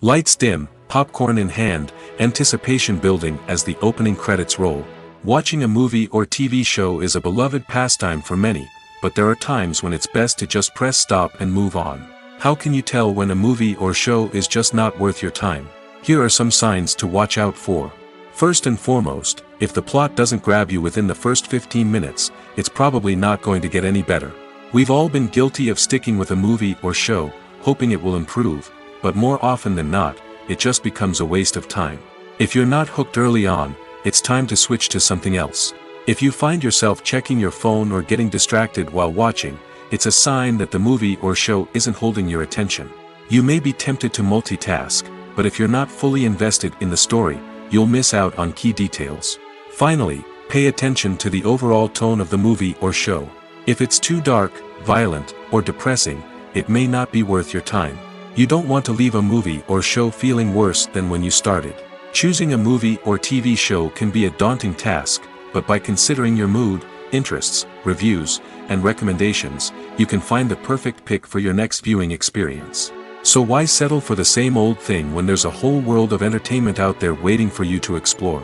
S1: Lights dim, popcorn in hand, anticipation building as the opening credits roll. Watching a movie or TV show is a beloved pastime for many, but there are times when it's best to just press stop and move on. How can you tell when a movie or show is just not worth your time? Here are some signs to watch out for. First and foremost, if the plot doesn't grab you within the first 15 minutes, it's probably not going to get any better. We've all been guilty of sticking with a movie or show, hoping it will improve, but more often than not, it just becomes a waste of time. If you're not hooked early on, it's time to switch to something else. If you find yourself checking your phone or getting distracted while watching, it's a sign that the movie or show isn't holding your attention. You may be tempted to multitask, but if you're not fully invested in the story, you'll miss out on key details. Finally, pay attention to the overall tone of the movie or show. If it's too dark, violent, or depressing, it may not be worth your time. You don't want to leave a movie or show feeling worse than when you started. Choosing a movie or TV show can be a daunting task, but by considering your mood, interests, reviews, and recommendations, you can find the perfect pick for your next viewing experience. So why settle for the same old thing when there's a whole world of entertainment out there waiting for you to explore?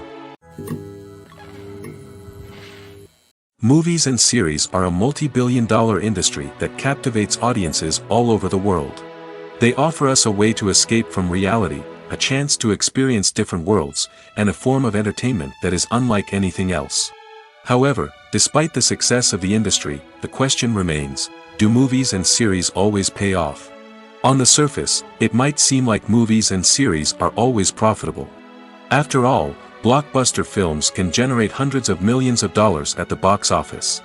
S1: Movies and series are a multi-billion-dollar industry that captivates audiences all over the world. They offer us a way to escape from reality, a chance to experience different worlds, and a form of entertainment that is unlike anything else. However, despite the success of the industry, the question remains, do movies and series always pay off? On the surface, it might seem like movies and series are always profitable. After all, blockbuster films can generate hundreds of millions of dollars at the box office.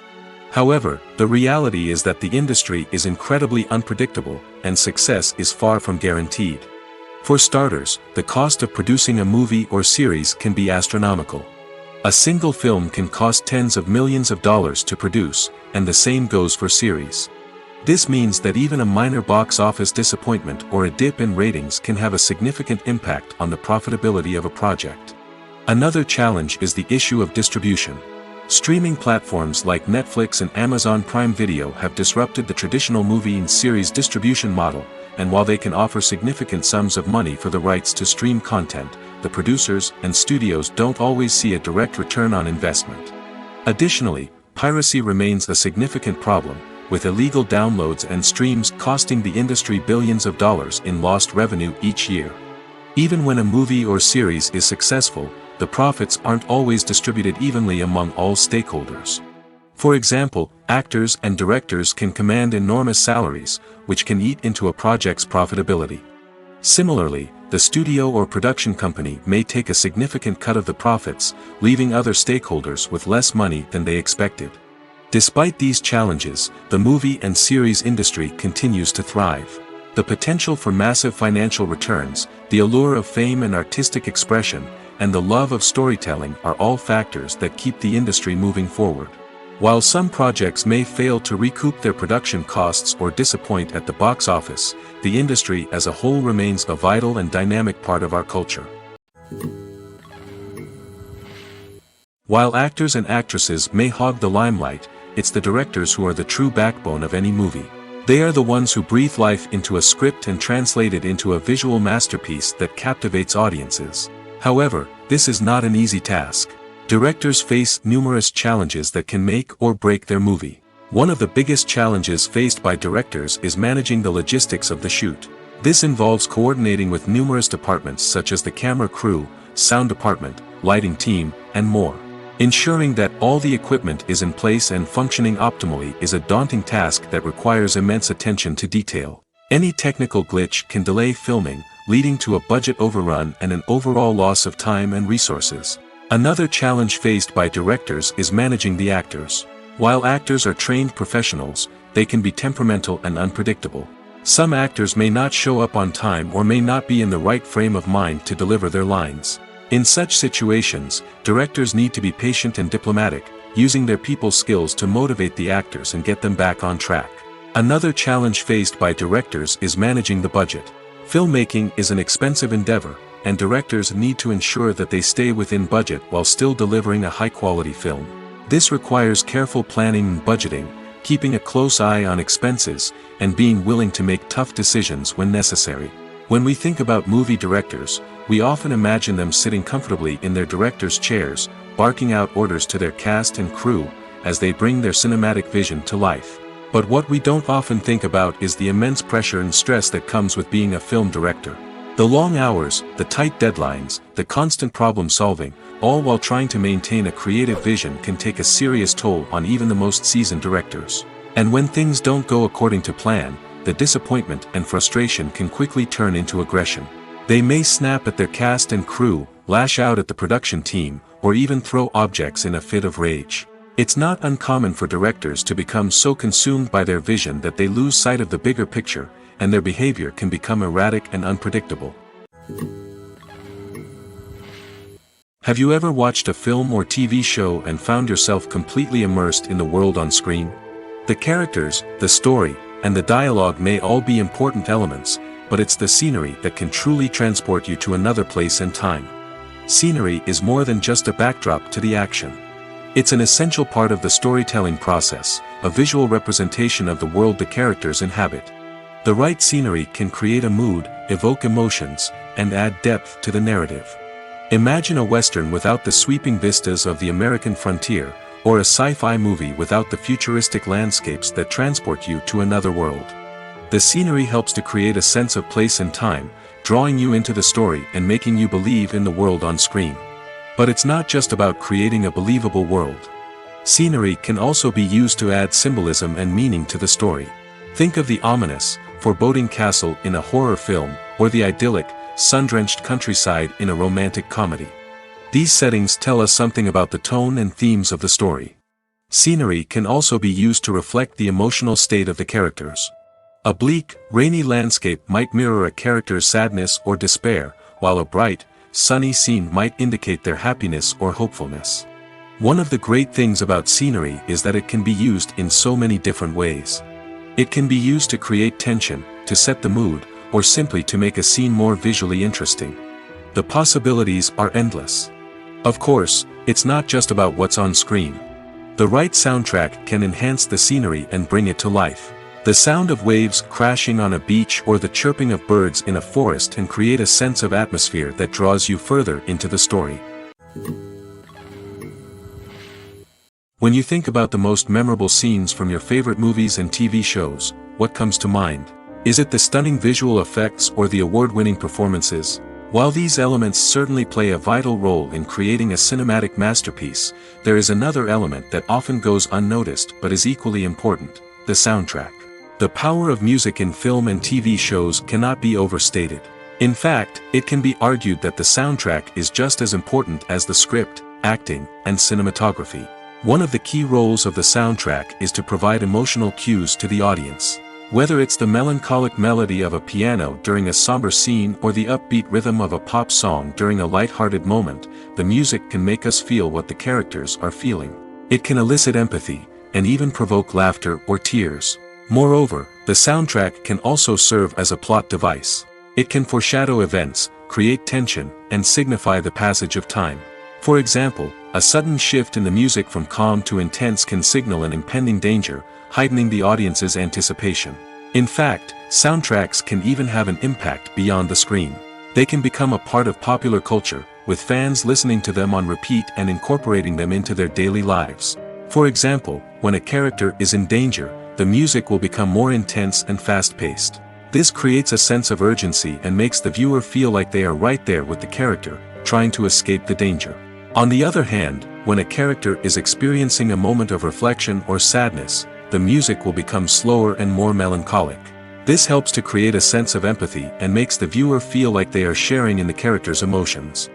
S1: However, the reality is that the industry is incredibly unpredictable, and success is far from guaranteed. For starters, the cost of producing a movie or series can be astronomical. A single film can cost tens of millions of dollars to produce, and the same goes for series. This means that even a minor box office disappointment or a dip in ratings can have a significant impact on the profitability of a project. Another challenge is the issue of distribution. Streaming platforms like Netflix and Amazon Prime Video have disrupted the traditional movie and series distribution model, and while they can offer significant sums of money for the rights to stream content, the producers and studios don't always see a direct return on investment. Additionally, piracy remains a significant problem, with illegal downloads and streams costing the industry billions of dollars in lost revenue each year. Even when a movie or series is successful, the profits aren't always distributed evenly among all stakeholders. For example, actors and directors can command enormous salaries, which can eat into a project's profitability. Similarly, the studio or production company may take a significant cut of the profits, leaving other stakeholders with less money than they expected. Despite these challenges, the movie and series industry continues to thrive. The potential for massive financial returns, the allure of fame and artistic expression, and the love of storytelling are all factors that keep the industry moving forward. While some projects may fail to recoup their production costs or disappoint at the box office, the industry as a whole remains a vital and dynamic part of our culture. While actors and actresses may hog the limelight, it's the directors who are the true backbone of any movie. They are the ones who breathe life into a script and translate it into a visual masterpiece that captivates audiences. However, this is not an easy task. Directors face numerous challenges that can make or break their movie. One of the biggest challenges faced by directors is managing the logistics of the shoot. This involves coordinating with numerous departments such as the camera crew, sound department, lighting team, and more. Ensuring that all the equipment is in place and functioning optimally is a daunting task that requires immense attention to detail. Any technical glitch can delay filming, leading to a budget overrun and an overall loss of time and resources. Another challenge faced by directors is managing the actors. While actors are trained professionals, they can be temperamental and unpredictable. Some actors may not show up on time or may not be in the right frame of mind to deliver their lines. In such situations, directors need to be patient and diplomatic, using their people skills to motivate the actors and get them back on track. Another challenge faced by directors is managing the budget. Filmmaking is an expensive endeavor, and directors need to ensure that they stay within budget while still delivering a high-quality film. This requires careful planning and budgeting, keeping a close eye on expenses, and being willing to make tough decisions when necessary. When we think about movie directors, we often imagine them sitting comfortably in their director's chairs, barking out orders to their cast and crew, as they bring their cinematic vision to life. But what we don't often think about is the immense pressure and stress that comes with being a film director. The long hours, the tight deadlines, the constant problem solving, all while trying to maintain a creative vision can take a serious toll on even the most seasoned directors. And when things don't go according to plan, the disappointment and frustration can quickly turn into aggression. They may snap at their cast and crew, lash out at the production team, or even throw objects in a fit of rage. It's not uncommon for directors to become so consumed by their vision that they lose sight of the bigger picture, and their behavior can become erratic and unpredictable. Have you ever watched a film or TV show and found yourself completely immersed in the world on screen? The characters, the story, and the dialogue may all be important elements, but it's the scenery that can truly transport you to another place and time. Scenery is more than just a backdrop to the action. It's an essential part of the storytelling process, a visual representation of the world the characters inhabit. The right scenery can create a mood, evoke emotions, and add depth to the narrative. Imagine a Western without the sweeping vistas of the American frontier, or a sci-fi movie without the futuristic landscapes that transport you to another world. The scenery helps to create a sense of place and time, drawing you into the story and making you believe in the world on screen. But it's not just about creating a believable world. Scenery can also be used to add symbolism and meaning to the story. Think of the ominous, foreboding castle in a horror film, or the idyllic, sun-drenched countryside in a romantic comedy. These settings tell us something about the tone and themes of the story. Scenery can also be used to reflect the emotional state of the characters. A bleak, rainy landscape might mirror a character's sadness or despair, while a bright, sunny scene might indicate their happiness or hopefulness. One of the great things about scenery is that it can be used in so many different ways. It can be used to create tension, to set the mood, or simply to make a scene more visually interesting. The possibilities are endless. Of course, it's not just about what's on screen. The right soundtrack can enhance the scenery and bring it to life. The sound of waves crashing on a beach or the chirping of birds in a forest can create a sense of atmosphere that draws you further into the story. When you think about the most memorable scenes from your favorite movies and TV shows, what comes to mind? Is it the stunning visual effects or the award-winning performances? While these elements certainly play a vital role in creating a cinematic masterpiece, there is another element that often goes unnoticed but is equally important: the soundtrack. The power of music in film and TV shows cannot be overstated. In fact, it can be argued that the soundtrack is just as important as the script, acting, and cinematography. One of the key roles of the soundtrack is to provide emotional cues to the audience. Whether it's the melancholic melody of a piano during a somber scene or the upbeat rhythm of a pop song during a light-hearted moment, the music can make us feel what the characters are feeling. It can elicit empathy, and even provoke laughter or tears. Moreover, the soundtrack can also serve as a plot device. It can foreshadow events, create tension, and signify the passage of time. For example, a sudden shift in the music from calm to intense can signal an impending danger, heightening the audience's anticipation. In fact, soundtracks can even have an impact beyond the screen. They can become a part of popular culture, with fans listening to them on repeat and incorporating them into their daily lives. For example, when a character is in danger, the music will become more intense and fast-paced. This creates a sense of urgency and makes the viewer feel like they are right there with the character, trying to escape the danger. On the other hand, when a character is experiencing a moment of reflection or sadness, the music will become slower and more melancholic. This helps to create a sense of empathy and makes the viewer feel like they are sharing in the character's emotions.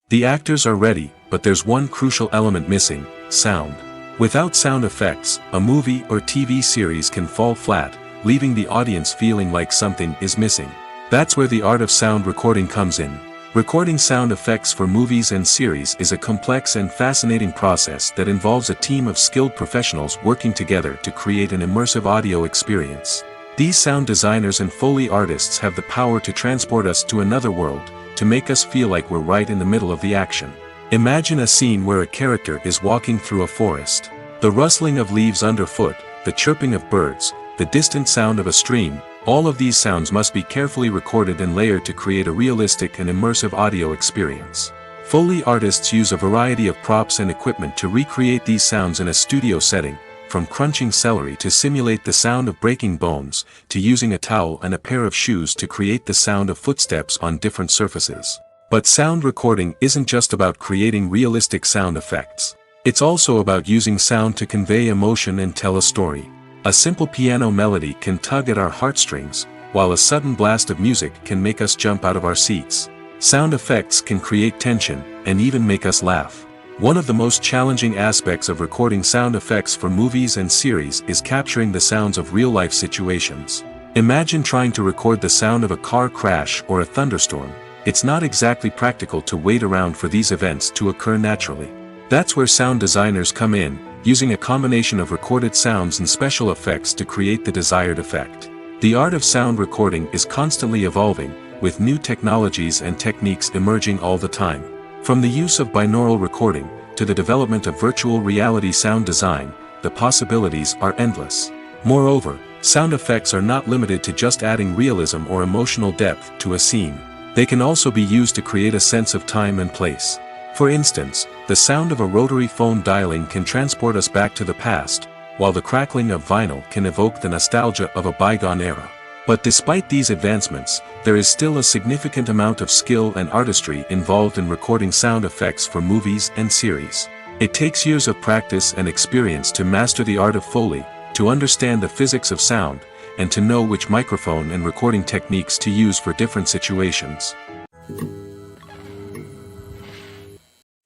S1: The actors are ready, but there's one crucial element missing: sound. Without sound effects, a movie or TV series can fall flat, leaving the audience feeling like something is missing. That's where the art of sound recording comes in. Recording sound effects for movies and series is a complex and fascinating process that involves a team of skilled professionals working together to create an immersive audio experience. These sound designers and Foley artists have the power to transport us to another world, to make us feel like we're right in the middle of the action. Imagine a scene where a character is walking through a forest. The rustling of leaves underfoot, the chirping of birds, the distant sound of a stream, all of these sounds must be carefully recorded and layered to create a realistic and immersive audio experience. Foley artists use a variety of props and equipment to recreate these sounds in a studio setting, from crunching celery to simulate the sound of breaking bones, to using a towel and a pair of shoes to create the sound of footsteps on different surfaces. But sound recording isn't just about creating realistic sound effects. It's also about using sound to convey emotion and tell a story. A simple piano melody can tug at our heartstrings, while a sudden blast of music can make us jump out of our seats. Sound effects can create tension, and even make us laugh. One of the most challenging aspects of recording sound effects for movies and series is capturing the sounds of real-life situations. Imagine trying to record the sound of a car crash or a thunderstorm. It's not exactly practical to wait around for these events to occur naturally. That's where sound designers come in, using a combination of recorded sounds and special effects to create the desired effect. The art of sound recording is constantly evolving, with new technologies and techniques emerging all the time. From the use of binaural recording, to the development of virtual reality sound design, the possibilities are endless. Moreover, sound effects are not limited to just adding realism or emotional depth to a scene. They can also be used to create a sense of time and place. For instance, the sound of a rotary phone dialing can transport us back to the past, while the crackling of vinyl can evoke the nostalgia of a bygone era. But despite these advancements, there is still a significant amount of skill and artistry involved in recording sound effects for movies and series. It takes years of practice and experience to master the art of Foley, to understand the physics of sound, and to know which microphone and recording techniques to use for different situations.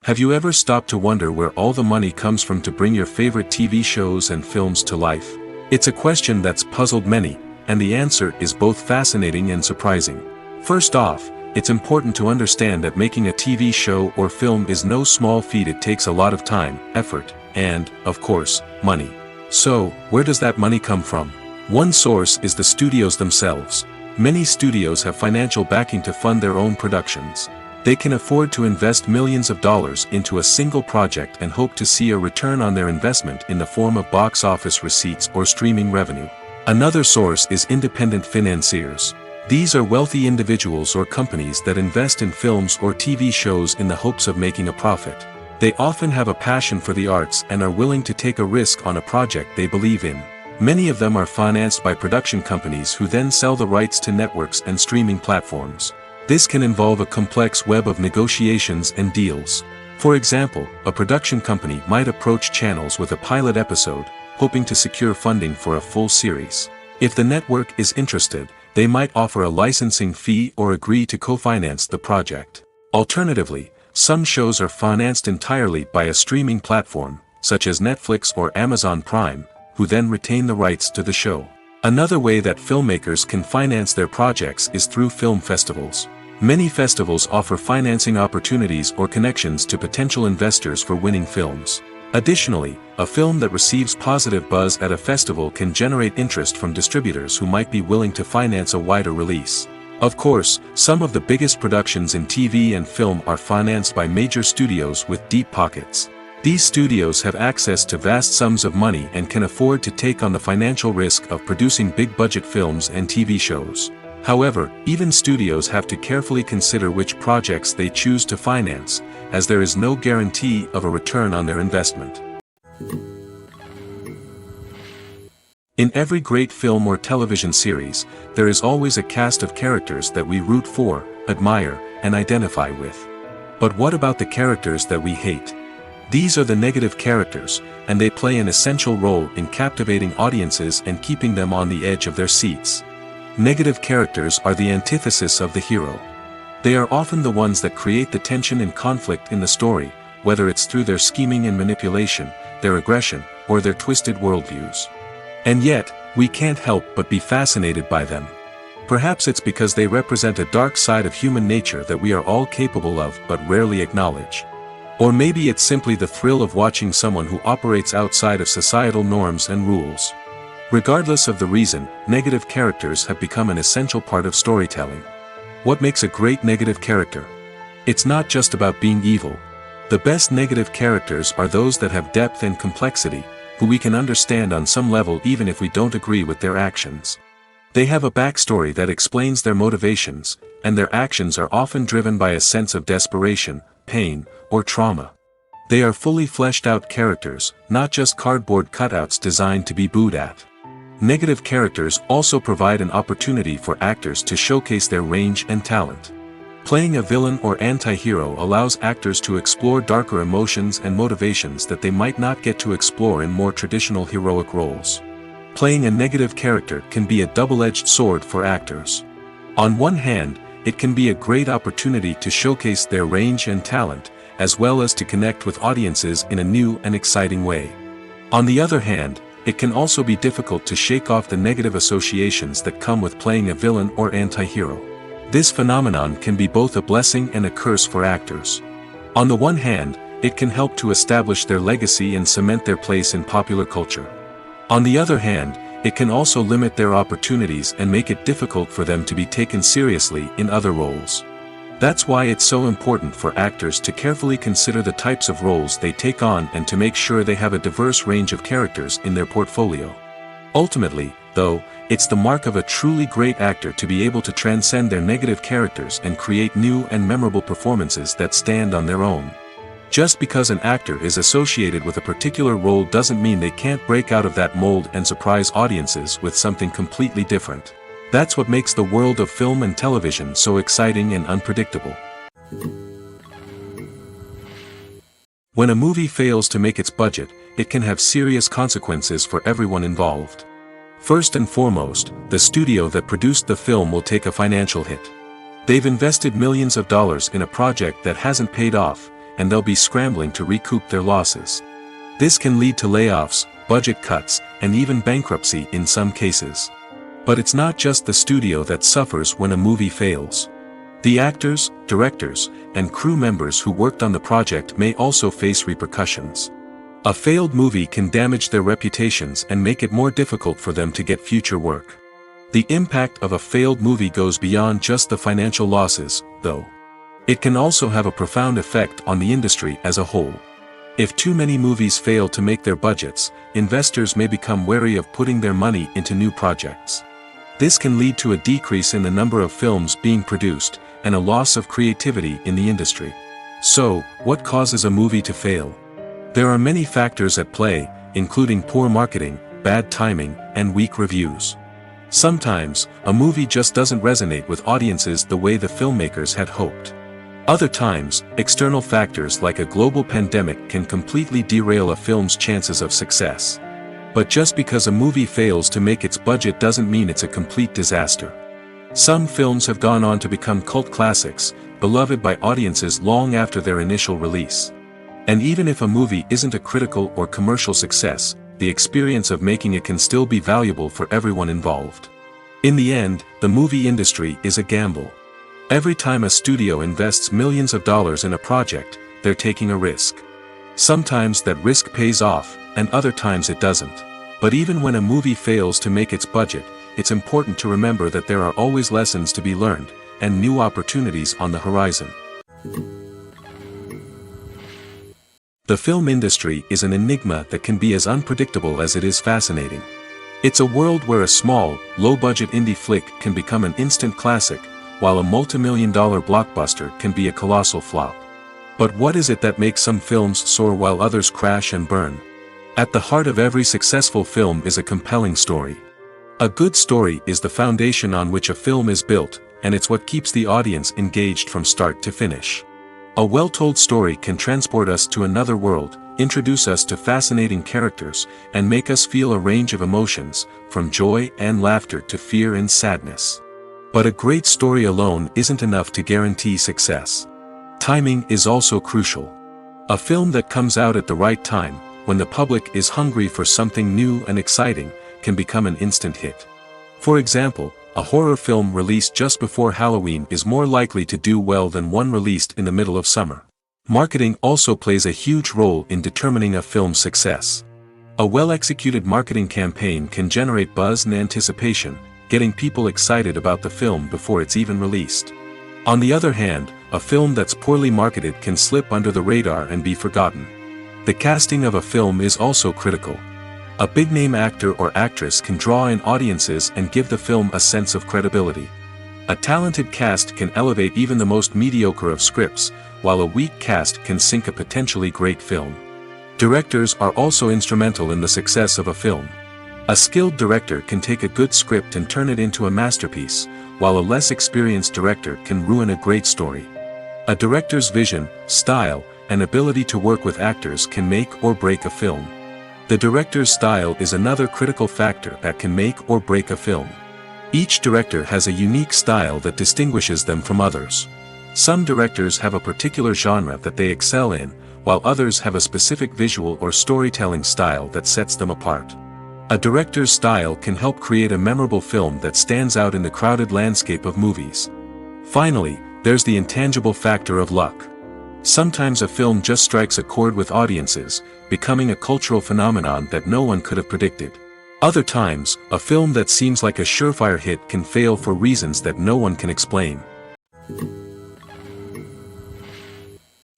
S1: Have you ever stopped to wonder where all the money comes from to bring your favorite TV shows and films to life? It's a question that's puzzled many, and the answer is both fascinating and surprising. First off, it's important to understand that making a TV show or film is no small feat. It takes a lot of time, effort, and, of course, money. So, where does that money come from? One source is the studios themselves. Many studios have financial backing to fund their own productions. They can afford to invest millions of dollars into a single project and hope to see a return on their investment in the form of box office receipts or streaming revenue. Another source is independent financiers. These are wealthy individuals or companies that invest in films or TV shows in the hopes of making a profit. They often have a passion for the arts and are willing to take a risk on a project they believe in. Many of them are financed by production companies who then sell the rights to networks and streaming platforms. This can involve a complex web of negotiations and deals. For example, a production company might approach channels with a pilot episode, hoping to secure funding for a full series. If the network is interested, they might offer a licensing fee or agree to co-finance the project. Alternatively, some shows are financed entirely by a streaming platform, such as Netflix or Amazon Prime, who then retain the rights to the show. Another way that filmmakers can finance their projects is through film festivals. Many festivals offer financing opportunities or connections to potential investors for winning films. Additionally, a film that receives positive buzz at a festival can generate interest from distributors who might be willing to finance a wider release. Of course, some of the biggest productions in TV and film are financed by major studios with deep pockets. These studios have access to vast sums of money and can afford to take on the financial risk of producing big-budget films and TV shows. However, even studios have to carefully consider which projects they choose to finance, as there is no guarantee of a return on their investment. In every great film or television series, there is always a cast of characters that we root for, admire, and identify with. But what about the characters that we hate? These are the negative characters, and they play an essential role in captivating audiences and keeping them on the edge of their seats. Negative characters are the antithesis of the hero. They are often the ones that create the tension and conflict in the story, whether it's through their scheming and manipulation, their aggression, or their twisted worldviews. And yet, we can't help but be fascinated by them. Perhaps it's because they represent a dark side of human nature that we are all capable of but rarely acknowledge. Or maybe it's simply the thrill of watching someone who operates outside of societal norms and rules. Regardless of the reason, negative characters have become an essential part of storytelling. What makes a great negative character? It's not just about being evil. The best negative characters are those that have depth and complexity, who we can understand on some level even if we don't agree with their actions. They have a backstory that explains their motivations, and their actions are often driven by a sense of desperation, pain, or trauma. They are fully fleshed out characters, not just cardboard cutouts designed to be booed at. Negative characters also provide an opportunity for actors to showcase their range and talent. Playing a villain or anti-hero allows actors to explore darker emotions and motivations that they might not get to explore in more traditional heroic roles. Playing a negative character can be a double-edged sword for actors. On one hand, it can be a great opportunity to showcase their range and talent, as well as to connect with audiences in a new and exciting way. On the other hand, it can also be difficult to shake off the negative associations that come with playing a villain or anti-hero. This phenomenon can be both a blessing and a curse for actors. On the one hand, it can help to establish their legacy and cement their place in popular culture. On the other hand, it can also limit their opportunities and make it difficult for them to be taken seriously in other roles. That's why it's so important for actors to carefully consider the types of roles they take on and to make sure they have a diverse range of characters in their portfolio. Ultimately, though, it's the mark of a truly great actor to be able to transcend their negative characters and create new and memorable performances that stand on their own. Just because an actor is associated with a particular role doesn't mean they can't break out of that mold and surprise audiences with something completely different. That's what makes the world of film and television so exciting and unpredictable. When a movie fails to make its budget, it can have serious consequences for everyone involved. First and foremost, the studio that produced the film will take a financial hit. They've invested millions of dollars in a project that hasn't paid off, and they'll be scrambling to recoup their losses. This can lead to layoffs, budget cuts, and even bankruptcy in some cases. But it's not just the studio that suffers when a movie fails. The actors, directors, and crew members who worked on the project may also face repercussions. A failed movie can damage their reputations and make it more difficult for them to get future work. The impact of a failed movie goes beyond just the financial losses, though. It can also have a profound effect on the industry as a whole. If too many movies fail to make their budgets, investors may become wary of putting their money into new projects. This can lead to a decrease in the number of films being produced, and a loss of creativity in the industry. So, what causes a movie to fail? There are many factors at play, including poor marketing, bad timing, and weak reviews. Sometimes, a movie just doesn't resonate with audiences the way the filmmakers had hoped. Other times, external factors like a global pandemic can completely derail a film's chances of success. But just because a movie fails to make its budget doesn't mean it's a complete disaster. Some films have gone on to become cult classics, beloved by audiences long after their initial release. And even if a movie isn't a critical or commercial success, the experience of making it can still be valuable for everyone involved. In the end, the movie industry is a gamble. Every time a studio invests millions of dollars in a project, they're taking a risk. Sometimes that risk pays off, and other times it doesn't. But even when a movie fails to make its budget, it's important to remember that there are always lessons to be learned, and new opportunities on the horizon. The film industry is an enigma that can be as unpredictable as it is fascinating. It's a world where a small, low-budget indie flick can become an instant classic, while a multi-million-dollar blockbuster can be a colossal flop. But what is it that makes some films soar while others crash and burn? At the heart of every successful film is a compelling story. A good story is the foundation on which a film is built, and it's what keeps the audience engaged from start to finish. A well-told story can transport us to another world, introduce us to fascinating characters, and make us feel a range of emotions, from joy and laughter to fear and sadness. But a great story alone isn't enough to guarantee success. Timing is also crucial. A film that comes out at the right time, when the public is hungry for something new and exciting, can become an instant hit. For example, a horror film released just before Halloween is more likely to do well than one released in the middle of summer. Marketing also plays a huge role in determining a film's success. A well-executed marketing campaign can generate buzz and anticipation, getting people excited about the film before it's even released. On the other hand, a film that's poorly marketed can slip under the radar and be forgotten. The casting of a film is also critical. A big-name actor or actress can draw in audiences and give the film a sense of credibility. A talented cast can elevate even the most mediocre of scripts, while a weak cast can sink a potentially great film. Directors are also instrumental in the success of a film. A skilled director can take a good script and turn it into a masterpiece, while a less experienced director can ruin a great story. A director's vision, style, and ability to work with actors can make or break a film. The director's style is another critical factor that can make or break a film. Each director has a unique style that distinguishes them from others. Some directors have a particular genre that they excel in, while others have a specific visual or storytelling style that sets them apart. A director's style can help create a memorable film that stands out in the crowded landscape of movies. Finally, there's the intangible factor of luck. Sometimes a film just strikes a chord with audiences, becoming a cultural phenomenon that no one could have predicted. Other times, a film that seems like a surefire hit can fail for reasons that no one can explain.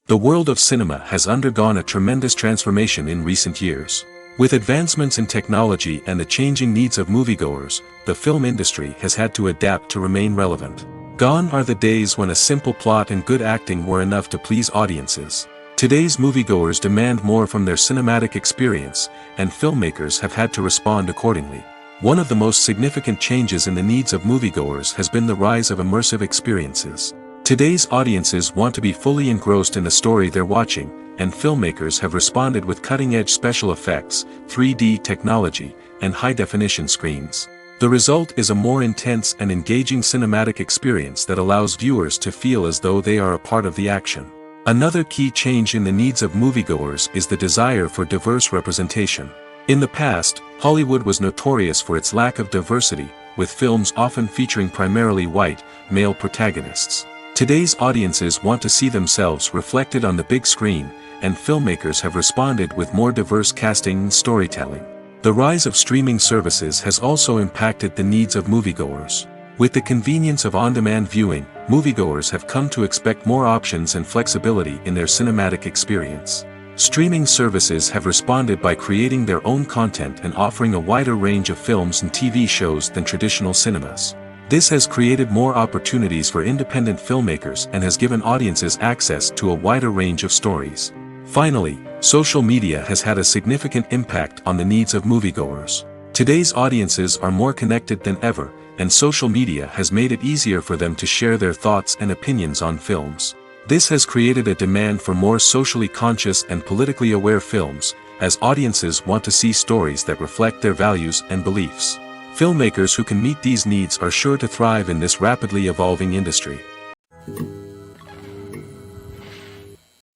S1: The world of cinema has undergone a tremendous transformation in recent years. With advancements in technology and the changing needs of moviegoers, the film industry has had to adapt to remain relevant. Gone are the days when a simple plot and good acting were enough to please audiences. Today's moviegoers demand more from their cinematic experience, and filmmakers have had to respond accordingly. One of the most significant changes in the needs of moviegoers has been the rise of immersive experiences. Today's audiences want to be fully engrossed in the story they're watching, and filmmakers have responded with cutting-edge special effects, 3D technology, and high-definition screens. The result is a more intense and engaging cinematic experience that allows viewers to feel as though they are a part of the action. Another key change in the needs of moviegoers is the desire for diverse representation. In the past, Hollywood was notorious for its lack of diversity, with films often featuring primarily white, male protagonists. Today's audiences want to see themselves reflected on the big screen, and filmmakers have responded with more diverse casting and storytelling. The rise of streaming services has also impacted the needs of moviegoers. With the convenience of on-demand viewing, moviegoers have come to expect more options and flexibility in their cinematic experience. Streaming services have responded by creating their own content and offering a wider range of films and TV shows than traditional cinemas. This has created more opportunities for independent filmmakers and has given audiences access to a wider range of stories. Finally, social media has had a significant impact on the needs of moviegoers. Today's audiences are more connected than ever, and social media has made it easier for them to share their thoughts and opinions on films. This has created a demand for more socially conscious and politically aware films, as audiences want to see stories that reflect their values and beliefs. Filmmakers who can meet these needs are sure to thrive in this rapidly evolving industry.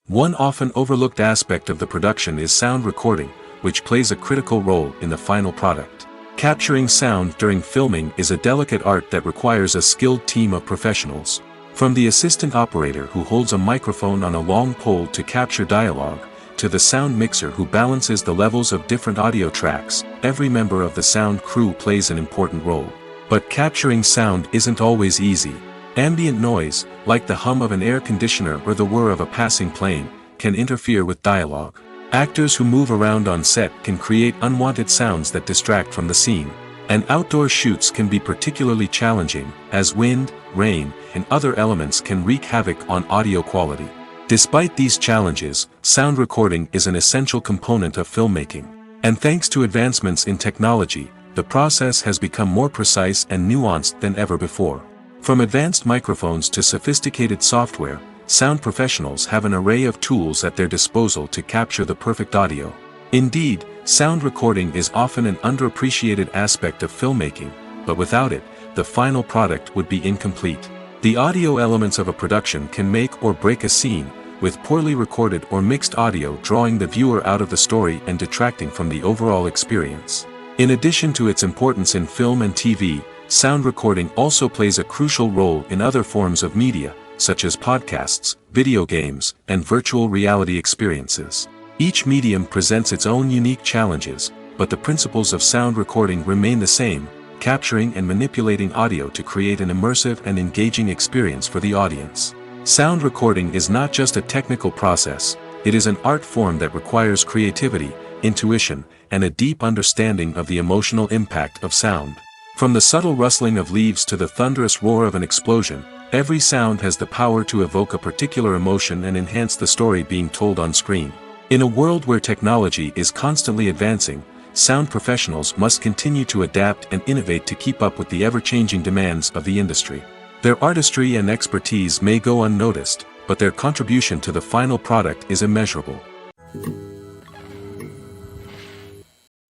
S1: One often overlooked aspect of the production is sound recording, which plays a critical role in the final product. Capturing sound during filming is a delicate art that requires a skilled team of professionals. From the assistant operator who holds a microphone on a long pole to capture dialogue, to the sound mixer who balances the levels of different audio tracks, every member of the sound crew plays an important role. But capturing sound isn't always easy. Ambient noise, like the hum of an air conditioner or the whir of a passing plane, can interfere with dialogue. Actors who move around on set can create unwanted sounds that distract from the scene. And outdoor shoots can be particularly challenging, as wind, rain, and other elements can wreak havoc on audio quality. Despite these challenges, sound recording is an essential component of filmmaking. And thanks to advancements in technology, the process has become more precise and nuanced than ever before. From advanced microphones to sophisticated software, sound professionals have an array of tools at their disposal to capture the perfect audio. Indeed, sound recording is often an underappreciated aspect of filmmaking, but without it, the final product would be incomplete. The audio elements of a production can make or break a scene, with poorly recorded or mixed audio drawing the viewer out of the story and detracting from the overall experience. In addition to its importance in film and TV, sound recording also plays a crucial role in other forms of media, such as podcasts, video games, and virtual reality experiences. Each medium presents its own unique challenges, but the principles of sound recording remain the same, capturing and manipulating audio to create an immersive and engaging experience for the audience. Sound recording is not just a technical process, it is an art form that requires creativity, intuition, and a deep understanding of the emotional impact of sound. From the subtle rustling of leaves to the thunderous roar of an explosion, every sound has the power to evoke a particular emotion and enhance the story being told on screen. In a world where technology is constantly advancing, sound professionals must continue to adapt and innovate to keep up with the ever-changing demands of the industry. Their artistry and expertise may go unnoticed, but their contribution to the final product is immeasurable.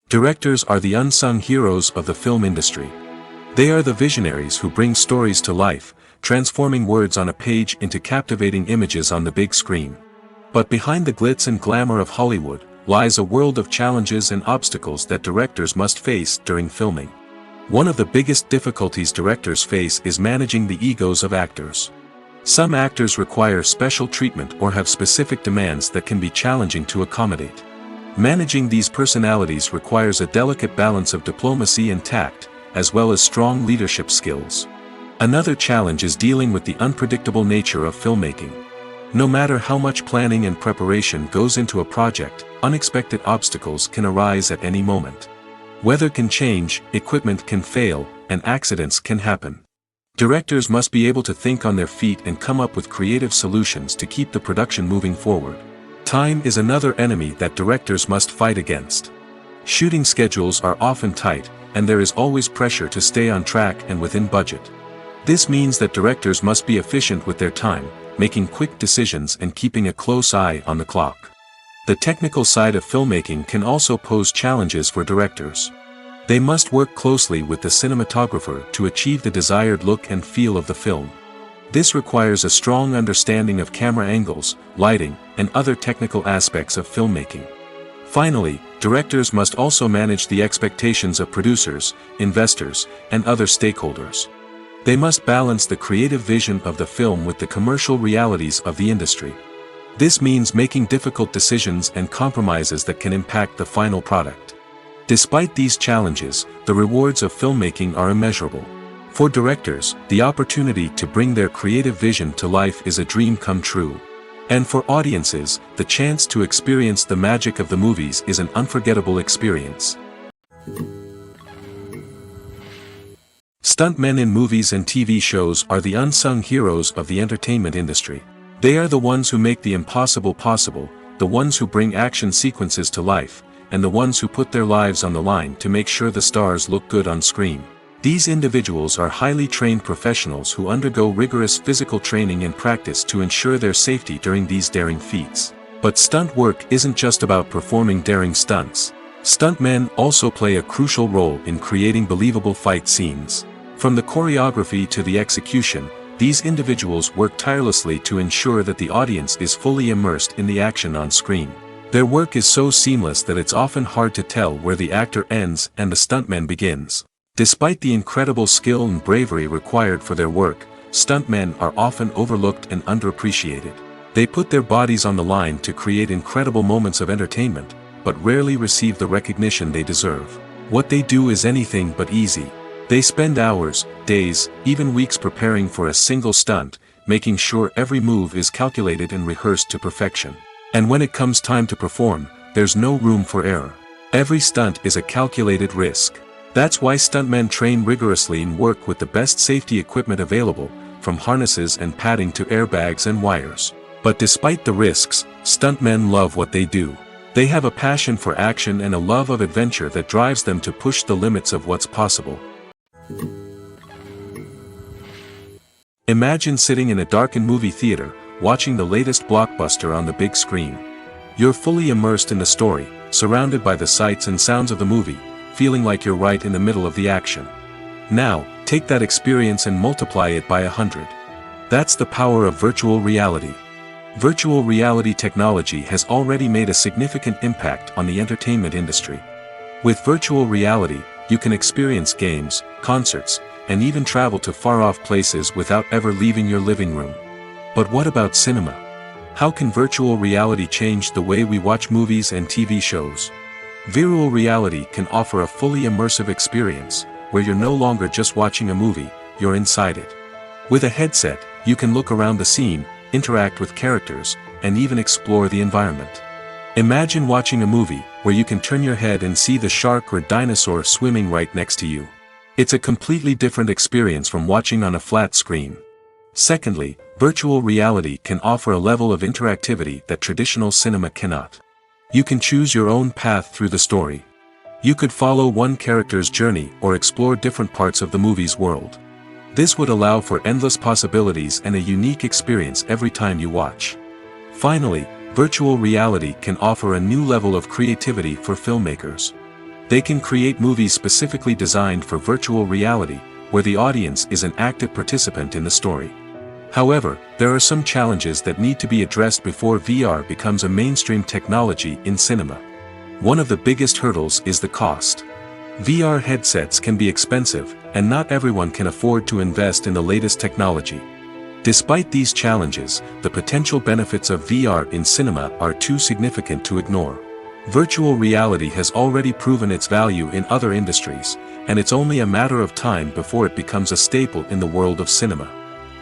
S1: Directors are the unsung heroes of the film industry. They are the visionaries who bring stories to life, transforming words on a page into captivating images on the big screen. But behind the glitz and glamour of Hollywood, lies a world of challenges and obstacles that directors must face during filming. One of the biggest difficulties directors face is managing the egos of actors. Some actors require special treatment or have specific demands that can be challenging to accommodate. Managing these personalities requires a delicate balance of diplomacy and tact, as well as strong leadership skills. Another challenge is dealing with the unpredictable nature of filmmaking. No matter how much planning and preparation goes into a project, unexpected obstacles can arise at any moment. Weather can change, equipment can fail, and accidents can happen. Directors must be able to think on their feet and come up with creative solutions to keep the production moving forward. Time is another enemy that directors must fight against. Shooting schedules are often tight, and there is always pressure to stay on track and within budget. This means that directors must be efficient with their time, making quick decisions and keeping a close eye on the clock. The technical side of filmmaking can also pose challenges for directors. They must work closely with the cinematographer to achieve the desired look and feel of the film. This requires a strong understanding of camera angles, lighting, and other technical aspects of filmmaking. Finally, directors must also manage the expectations of producers, investors, and other stakeholders. They must balance the creative vision of the film with the commercial realities of the industry. This means making difficult decisions and compromises that can impact the final product. Despite these challenges, the rewards of filmmaking are immeasurable. For directors, the opportunity to bring their creative vision to life is a dream come true. And for audiences, the chance to experience the magic of the movies is an unforgettable experience. Stuntmen in movies and TV shows are the unsung heroes of the entertainment industry. They are the ones who make the impossible possible, the ones who bring action sequences to life, and the ones who put their lives on the line to make sure the stars look good on screen. These individuals are highly trained professionals who undergo rigorous physical training and practice to ensure their safety during these daring feats. But stunt work isn't just about performing daring stunts. Stuntmen also play a crucial role in creating believable fight scenes. From the choreography to the execution, these individuals work tirelessly to ensure that the audience is fully immersed in the action on screen. Their work is so seamless that it's often hard to tell where the actor ends and the stuntman begins. Despite the incredible skill and bravery required for their work, stuntmen are often overlooked and underappreciated. They put their bodies on the line to create incredible moments of entertainment, but rarely receive the recognition they deserve. What they do is anything but easy. They spend hours, days, even weeks preparing for a single stunt, making sure every move is calculated and rehearsed to perfection. And when it comes time to perform, there's no room for error. Every stunt is a calculated risk. That's why stuntmen train rigorously and work with the best safety equipment available, from harnesses and padding to airbags and wires. But despite the risks, stuntmen love what they do. They have a passion for action and a love of adventure that drives them to push the limits of what's possible. Imagine sitting in a darkened movie theater, watching the latest blockbuster on the big screen. You're fully immersed in the story, surrounded by the sights and sounds of the movie, feeling like you're right in the middle of the action. Now, take that experience and multiply it by 100. That's the power of virtual reality. Virtual reality technology has already made a significant impact on the entertainment industry. With virtual reality, you can experience games, concerts, and even travel to far-off places without ever leaving your living room. But what about cinema? How can virtual reality change the way we watch movies and TV shows? Virtual reality can offer a fully immersive experience, where you're no longer just watching a movie, you're inside it. With a headset, you can look around the scene, interact with characters, and even explore the environment. Imagine watching a movie where you can turn your head and see the shark or dinosaur swimming right next to you. It's a completely different experience from watching on a flat screen. Secondly, virtual reality can offer a level of interactivity that traditional cinema cannot. You can choose your own path through the story. You could follow one character's journey or explore different parts of the movie's world. This would allow for endless possibilities and a unique experience every time you watch. Finally, virtual reality can offer a new level of creativity for filmmakers. They can create movies specifically designed for virtual reality, where the audience is an active participant in the story. However, there are some challenges that need to be addressed before VR becomes a mainstream technology in cinema. One of the biggest hurdles is the cost. VR headsets can be expensive, and not everyone can afford to invest in the latest technology. Despite these challenges, the potential benefits of VR in cinema are too significant to ignore. Virtual reality has already proven its value in other industries, and it's only a matter of time before it becomes a staple in the world of cinema.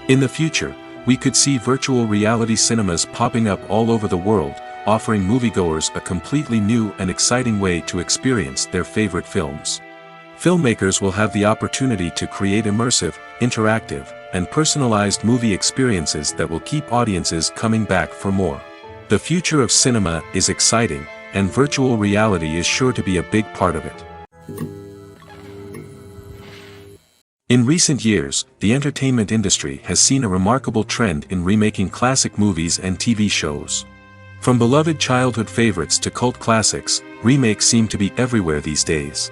S1: In the future, we could see virtual reality cinemas popping up all over the world, offering moviegoers a completely new and exciting way to experience their favorite films. Filmmakers will have the opportunity to create immersive, interactive, and personalized movie experiences that will keep audiences coming back for more. The future of cinema is exciting, and virtual reality is sure to be a big part of it. In recent years, the entertainment industry has seen a remarkable trend in remaking classic movies and TV shows. From beloved childhood favorites to cult classics, remakes seem to be everywhere these days.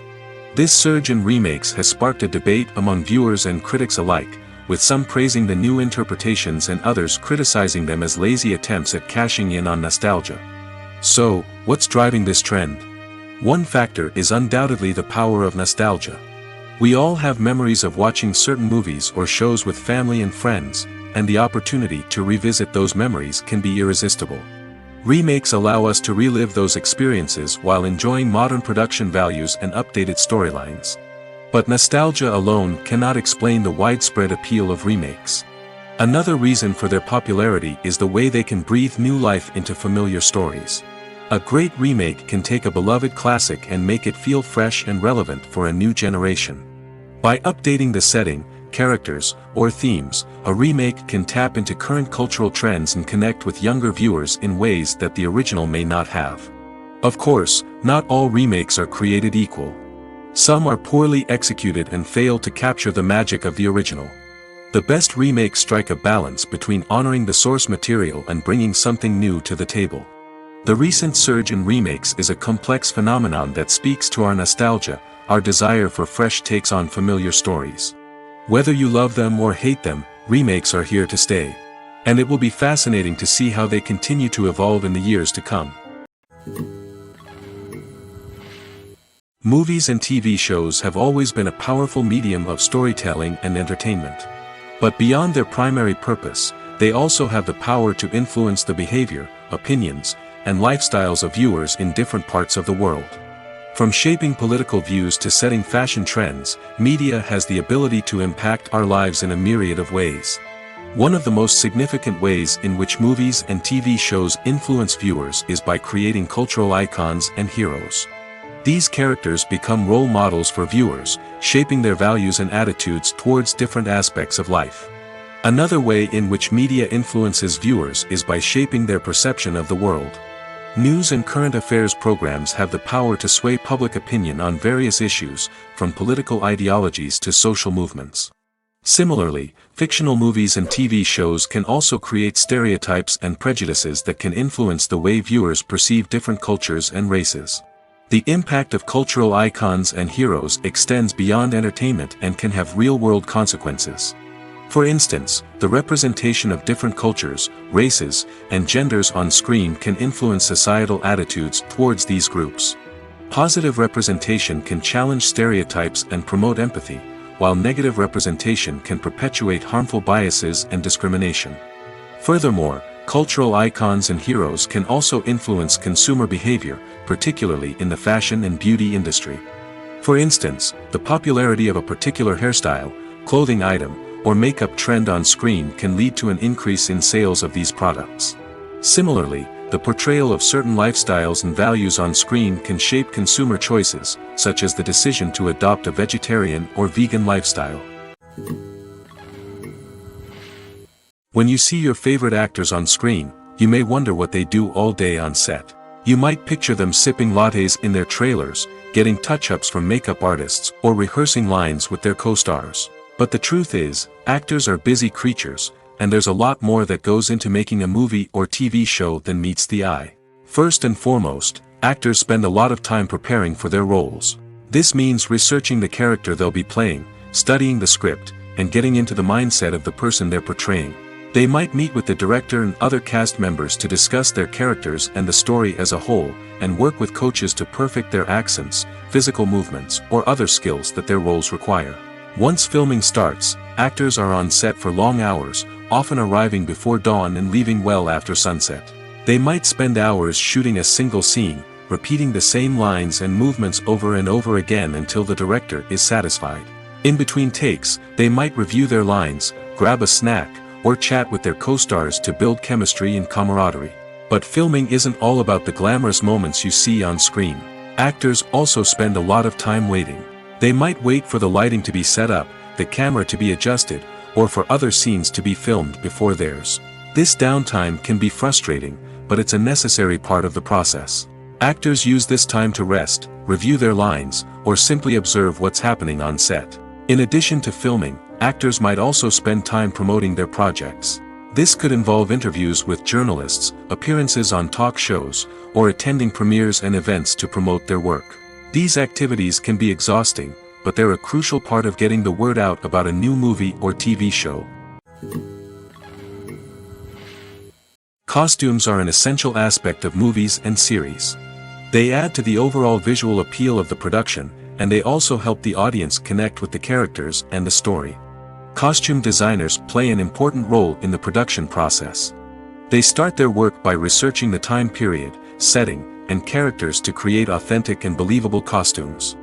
S1: This surge in remakes has sparked a debate among viewers and critics alike, with some praising the new interpretations and others criticizing them as lazy attempts at cashing in on nostalgia. So, what's driving this trend? One factor is undoubtedly the power of nostalgia. We all have memories of watching certain movies or shows with family and friends, and the opportunity to revisit those memories can be irresistible. Remakes allow us to relive those experiences while enjoying modern production values and updated storylines. But nostalgia alone cannot explain the widespread appeal of remakes. Another reason for their popularity is the way they can breathe new life into familiar stories. A great remake can take a beloved classic and make it feel fresh and relevant for a new generation. By updating the setting, characters, or themes, a remake can tap into current cultural trends and connect with younger viewers in ways that the original may not have. Of course, not all remakes are created equal. Some are poorly executed and fail to capture the magic of the original. The best remakes strike a balance between honoring the source material and bringing something new to the table. The recent surge in remakes is a complex phenomenon that speaks to our nostalgia, our desire for fresh takes on familiar stories. Whether you love them or hate them, remakes are here to stay. And it will be fascinating to see how they continue to evolve in the years to come. Movies and TV shows have always been a powerful medium of storytelling and entertainment. But beyond their primary purpose, they also have the power to influence the behavior, opinions, and lifestyles of viewers in different parts of the world. From shaping political views to setting fashion trends, media has the ability to impact our lives in a myriad of ways. One of the most significant ways in which movies and TV shows influence viewers is by creating cultural icons and heroes. These characters become role models for viewers, shaping their values and attitudes towards different aspects of life. Another way in which media influences viewers is by shaping their perception of the world. News and current affairs programs have the power to sway public opinion on various issues, from political ideologies to social movements. Similarly, fictional movies and TV shows can also create stereotypes and prejudices that can influence the way viewers perceive different cultures and races. The impact of cultural icons and heroes extends beyond entertainment and can have real-world consequences. For instance, the representation of different cultures, races, and genders on screen can influence societal attitudes towards these groups. Positive representation can challenge stereotypes and promote empathy, while negative representation can perpetuate harmful biases and discrimination. Furthermore, cultural icons and heroes can also influence consumer behavior, particularly in the fashion and beauty industry. For instance, the popularity of a particular hairstyle, clothing item, or makeup trend on screen can lead to an increase in sales of these products. Similarly, the portrayal of certain lifestyles and values on screen can shape consumer choices, such as the decision to adopt a vegetarian or vegan lifestyle. When you see your favorite actors on screen, you may wonder what they do all day on set. You might picture them sipping lattes in their trailers, getting touch-ups from makeup artists, or rehearsing lines with their co-stars. But the truth is, actors are busy creatures, and there's a lot more that goes into making a movie or TV show than meets the eye. First and foremost, actors spend a lot of time preparing for their roles. This means researching the character they'll be playing, studying the script, and getting into the mindset of the person they're portraying. They might meet with the director and other cast members to discuss their characters and the story as a whole, and work with coaches to perfect their accents, physical movements, or other skills that their roles require. Once filming starts, actors are on set for long hours, often arriving before dawn and leaving well after sunset. They might spend hours shooting a single scene, repeating the same lines and movements over and over again until the director is satisfied. In between takes, they might review their lines, grab a snack, or chat with their co-stars to build chemistry and camaraderie. But filming isn't all about the glamorous moments you see on screen. Actors also spend a lot of time waiting. They might wait for the lighting to be set up, the camera to be adjusted, or for other scenes to be filmed before theirs. This downtime can be frustrating, but it's a necessary part of the process. Actors use this time to rest, review their lines, or simply observe what's happening on set. In addition to filming, actors might also spend time promoting their projects. This could involve interviews with journalists, appearances on talk shows, or attending premieres and events to promote their work. These activities can be exhausting, but they're a crucial part of getting the word out about a new movie or TV show. Costumes are an essential aspect of movies and series. They add to the overall visual appeal of the production, and they also help the audience connect with the characters and the story. Costume designers play an important role in the production process. They start their work by researching the time period, setting, and characters to create authentic and believable costumes.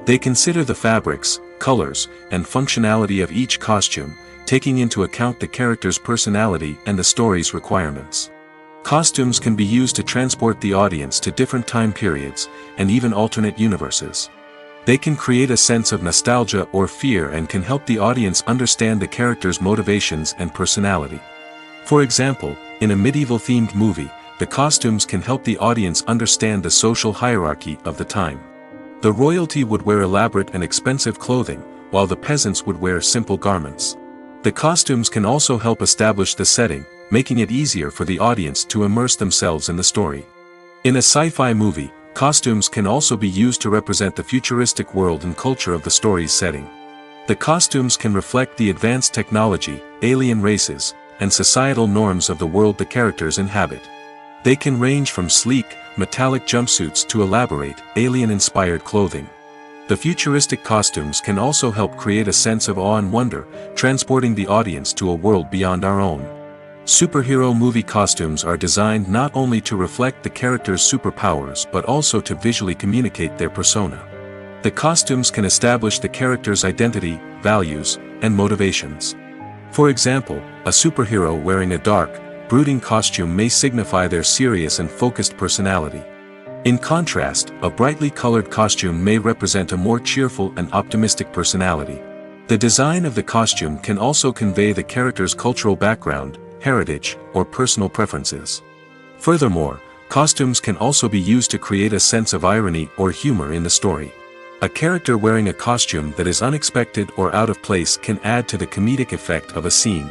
S1: They consider the fabrics, colors, and functionality of each costume, taking into account the character's personality and the story's requirements. Costumes can be used to transport the audience to different time periods, and even alternate universes. They can create a sense of nostalgia or fear and can help the audience understand the character's motivations and personality. For example, in a medieval-themed movie, the costumes can help the audience understand the social hierarchy of the time. The royalty would wear elaborate and expensive clothing, while the peasants would wear simple garments. The costumes can also help establish the setting, making it easier for the audience to immerse themselves in the story. In a sci-fi movie, costumes can also be used to represent the futuristic world and culture of the story's setting. The costumes can reflect the advanced technology, alien races, and societal norms of the world the characters inhabit. They can range from sleek, metallic jumpsuits to elaborate, alien-inspired clothing. The futuristic costumes can also help create a sense of awe and wonder, transporting the audience to a world beyond our own. Superhero movie costumes are designed not only to reflect the character's superpowers but also to visually communicate their persona. The costumes can establish the character's identity, values, and motivations. For example, a superhero wearing a dark, brooding costume may signify their serious and focused personality. In contrast, a brightly colored costume may represent a more cheerful and optimistic personality. The design of the costume can also convey the character's cultural background, heritage, or personal preferences. Furthermore, costumes can also be used to create a sense of irony or humor in the story. A character wearing a costume that is unexpected or out of place can add to the comedic effect of a scene.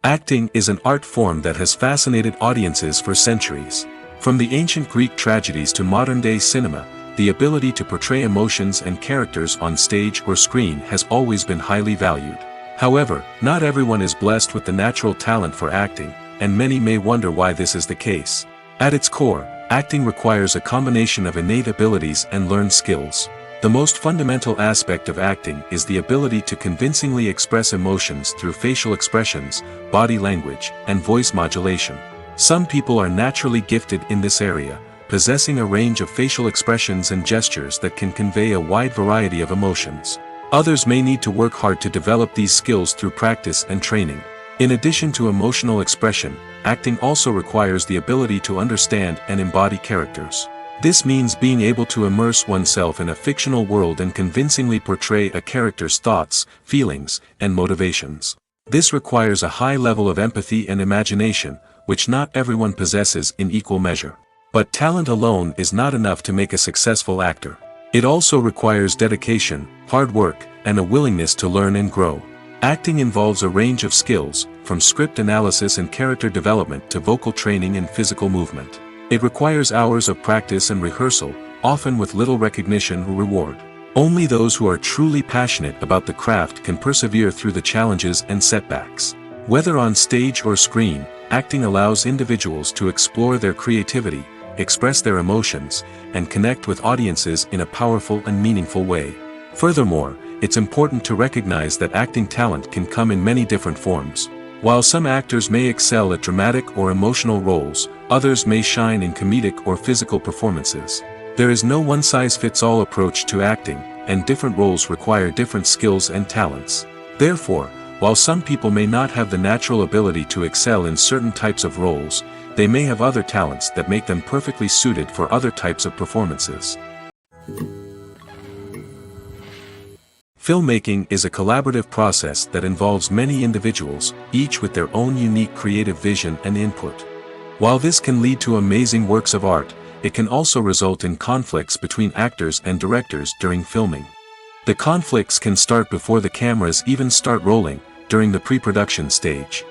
S1: Acting is an art form that has fascinated audiences for centuries. From the ancient Greek tragedies to modern-day cinema, the ability to portray emotions and characters on stage or screen has always been highly valued. However, not everyone is blessed with the natural talent for acting, and many may wonder why this is the case. At its core, acting requires a combination of innate abilities and learned skills. The most fundamental aspect of acting is the ability to convincingly express emotions through facial expressions, body language, and voice modulation. Some people are naturally gifted in this area, possessing a range of facial expressions and gestures that can convey a wide variety of emotions. Others may need to work hard to develop these skills through practice and training. In addition to emotional expression, acting also requires the ability to understand and embody characters. This means being able to immerse oneself in a fictional world and convincingly portray a character's thoughts, feelings, and motivations. This requires a high level of empathy and imagination, which not everyone possesses in equal measure. But talent alone is not enough to make a successful actor. It also requires dedication, hard work, and a willingness to learn and grow. Acting involves a range of skills, from script analysis and character development to vocal training and physical movement. It requires hours of practice and rehearsal, often with little recognition or reward. Only those who are truly passionate about the craft can persevere through the challenges and setbacks. Whether on stage or screen, acting allows individuals to explore their creativity, express their emotions, and connect with audiences in a powerful and meaningful way. Furthermore, it's important to recognize that acting talent can come in many different forms. While some actors may excel at dramatic or emotional roles, others may shine in comedic or physical performances. There is no one-size-fits-all approach to acting, and different roles require different skills and talents. Therefore, while some people may not have the natural ability to excel in certain types of roles, they may have other talents that make them perfectly suited for other types of performances. Filmmaking is a collaborative process that involves many individuals, each with their own unique creative vision and input. While this can lead to amazing works of art, it can also result in conflicts between actors and directors during filming. The conflicts can start before the cameras even start rolling, during the pre-production stage.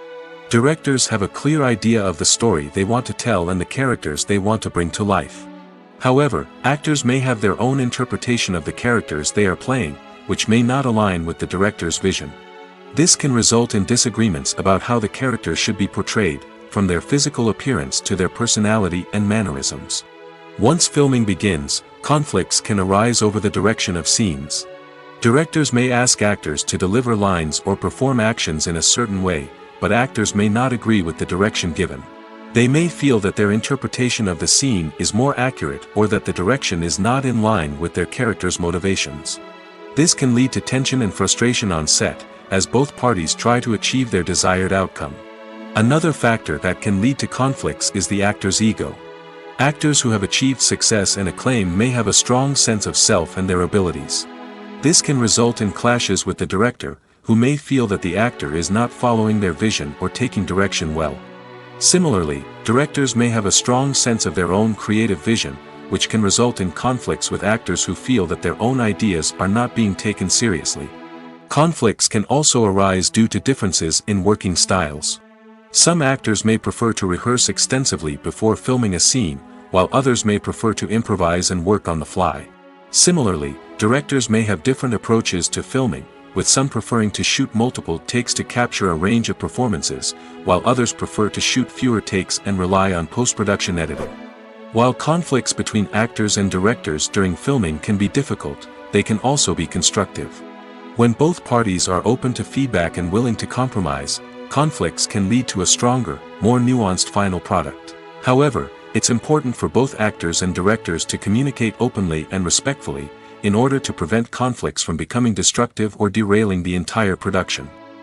S1: Directors have a clear idea of the story they want to tell and the characters they want to bring to life. However, actors may have their own interpretation of the characters they are playing, which may not align with the director's vision. This can result in disagreements about how the characters should be portrayed, from their physical appearance to their personality and mannerisms. Once filming begins, conflicts can arise over the direction of scenes. Directors may ask actors to deliver lines or perform actions in a certain way, but actors may not agree with the direction given. They may feel that their interpretation of the scene is more accurate or that the direction is not in line with their character's motivations. This can lead to tension and frustration on set, as both parties try to achieve their desired outcome. Another factor that can lead to conflicts is the actor's ego. Actors who have achieved success and acclaim may have a strong sense of self and their abilities. This can result in clashes with the director, who may feel that the actor is not following their vision or taking direction well. Similarly, directors may have a strong sense of their own creative vision, which can result in conflicts with actors who feel that their own ideas are not being taken seriously. Conflicts can also arise due to differences in working styles. Some actors may prefer to rehearse extensively before filming a scene, while others may prefer to improvise and work on the fly. Similarly, directors may have different approaches to filming, with some preferring to shoot multiple takes to capture a range of performances, while others prefer to shoot fewer takes and rely on post-production editing. While conflicts between actors and directors during filming can be difficult, they can also be constructive. When both parties are open to feedback and willing to compromise, conflicts can lead to a stronger, more nuanced final product. However, it's important for both actors and directors to communicate openly and respectfully, in order to prevent conflicts from becoming destructive or derailing the entire production.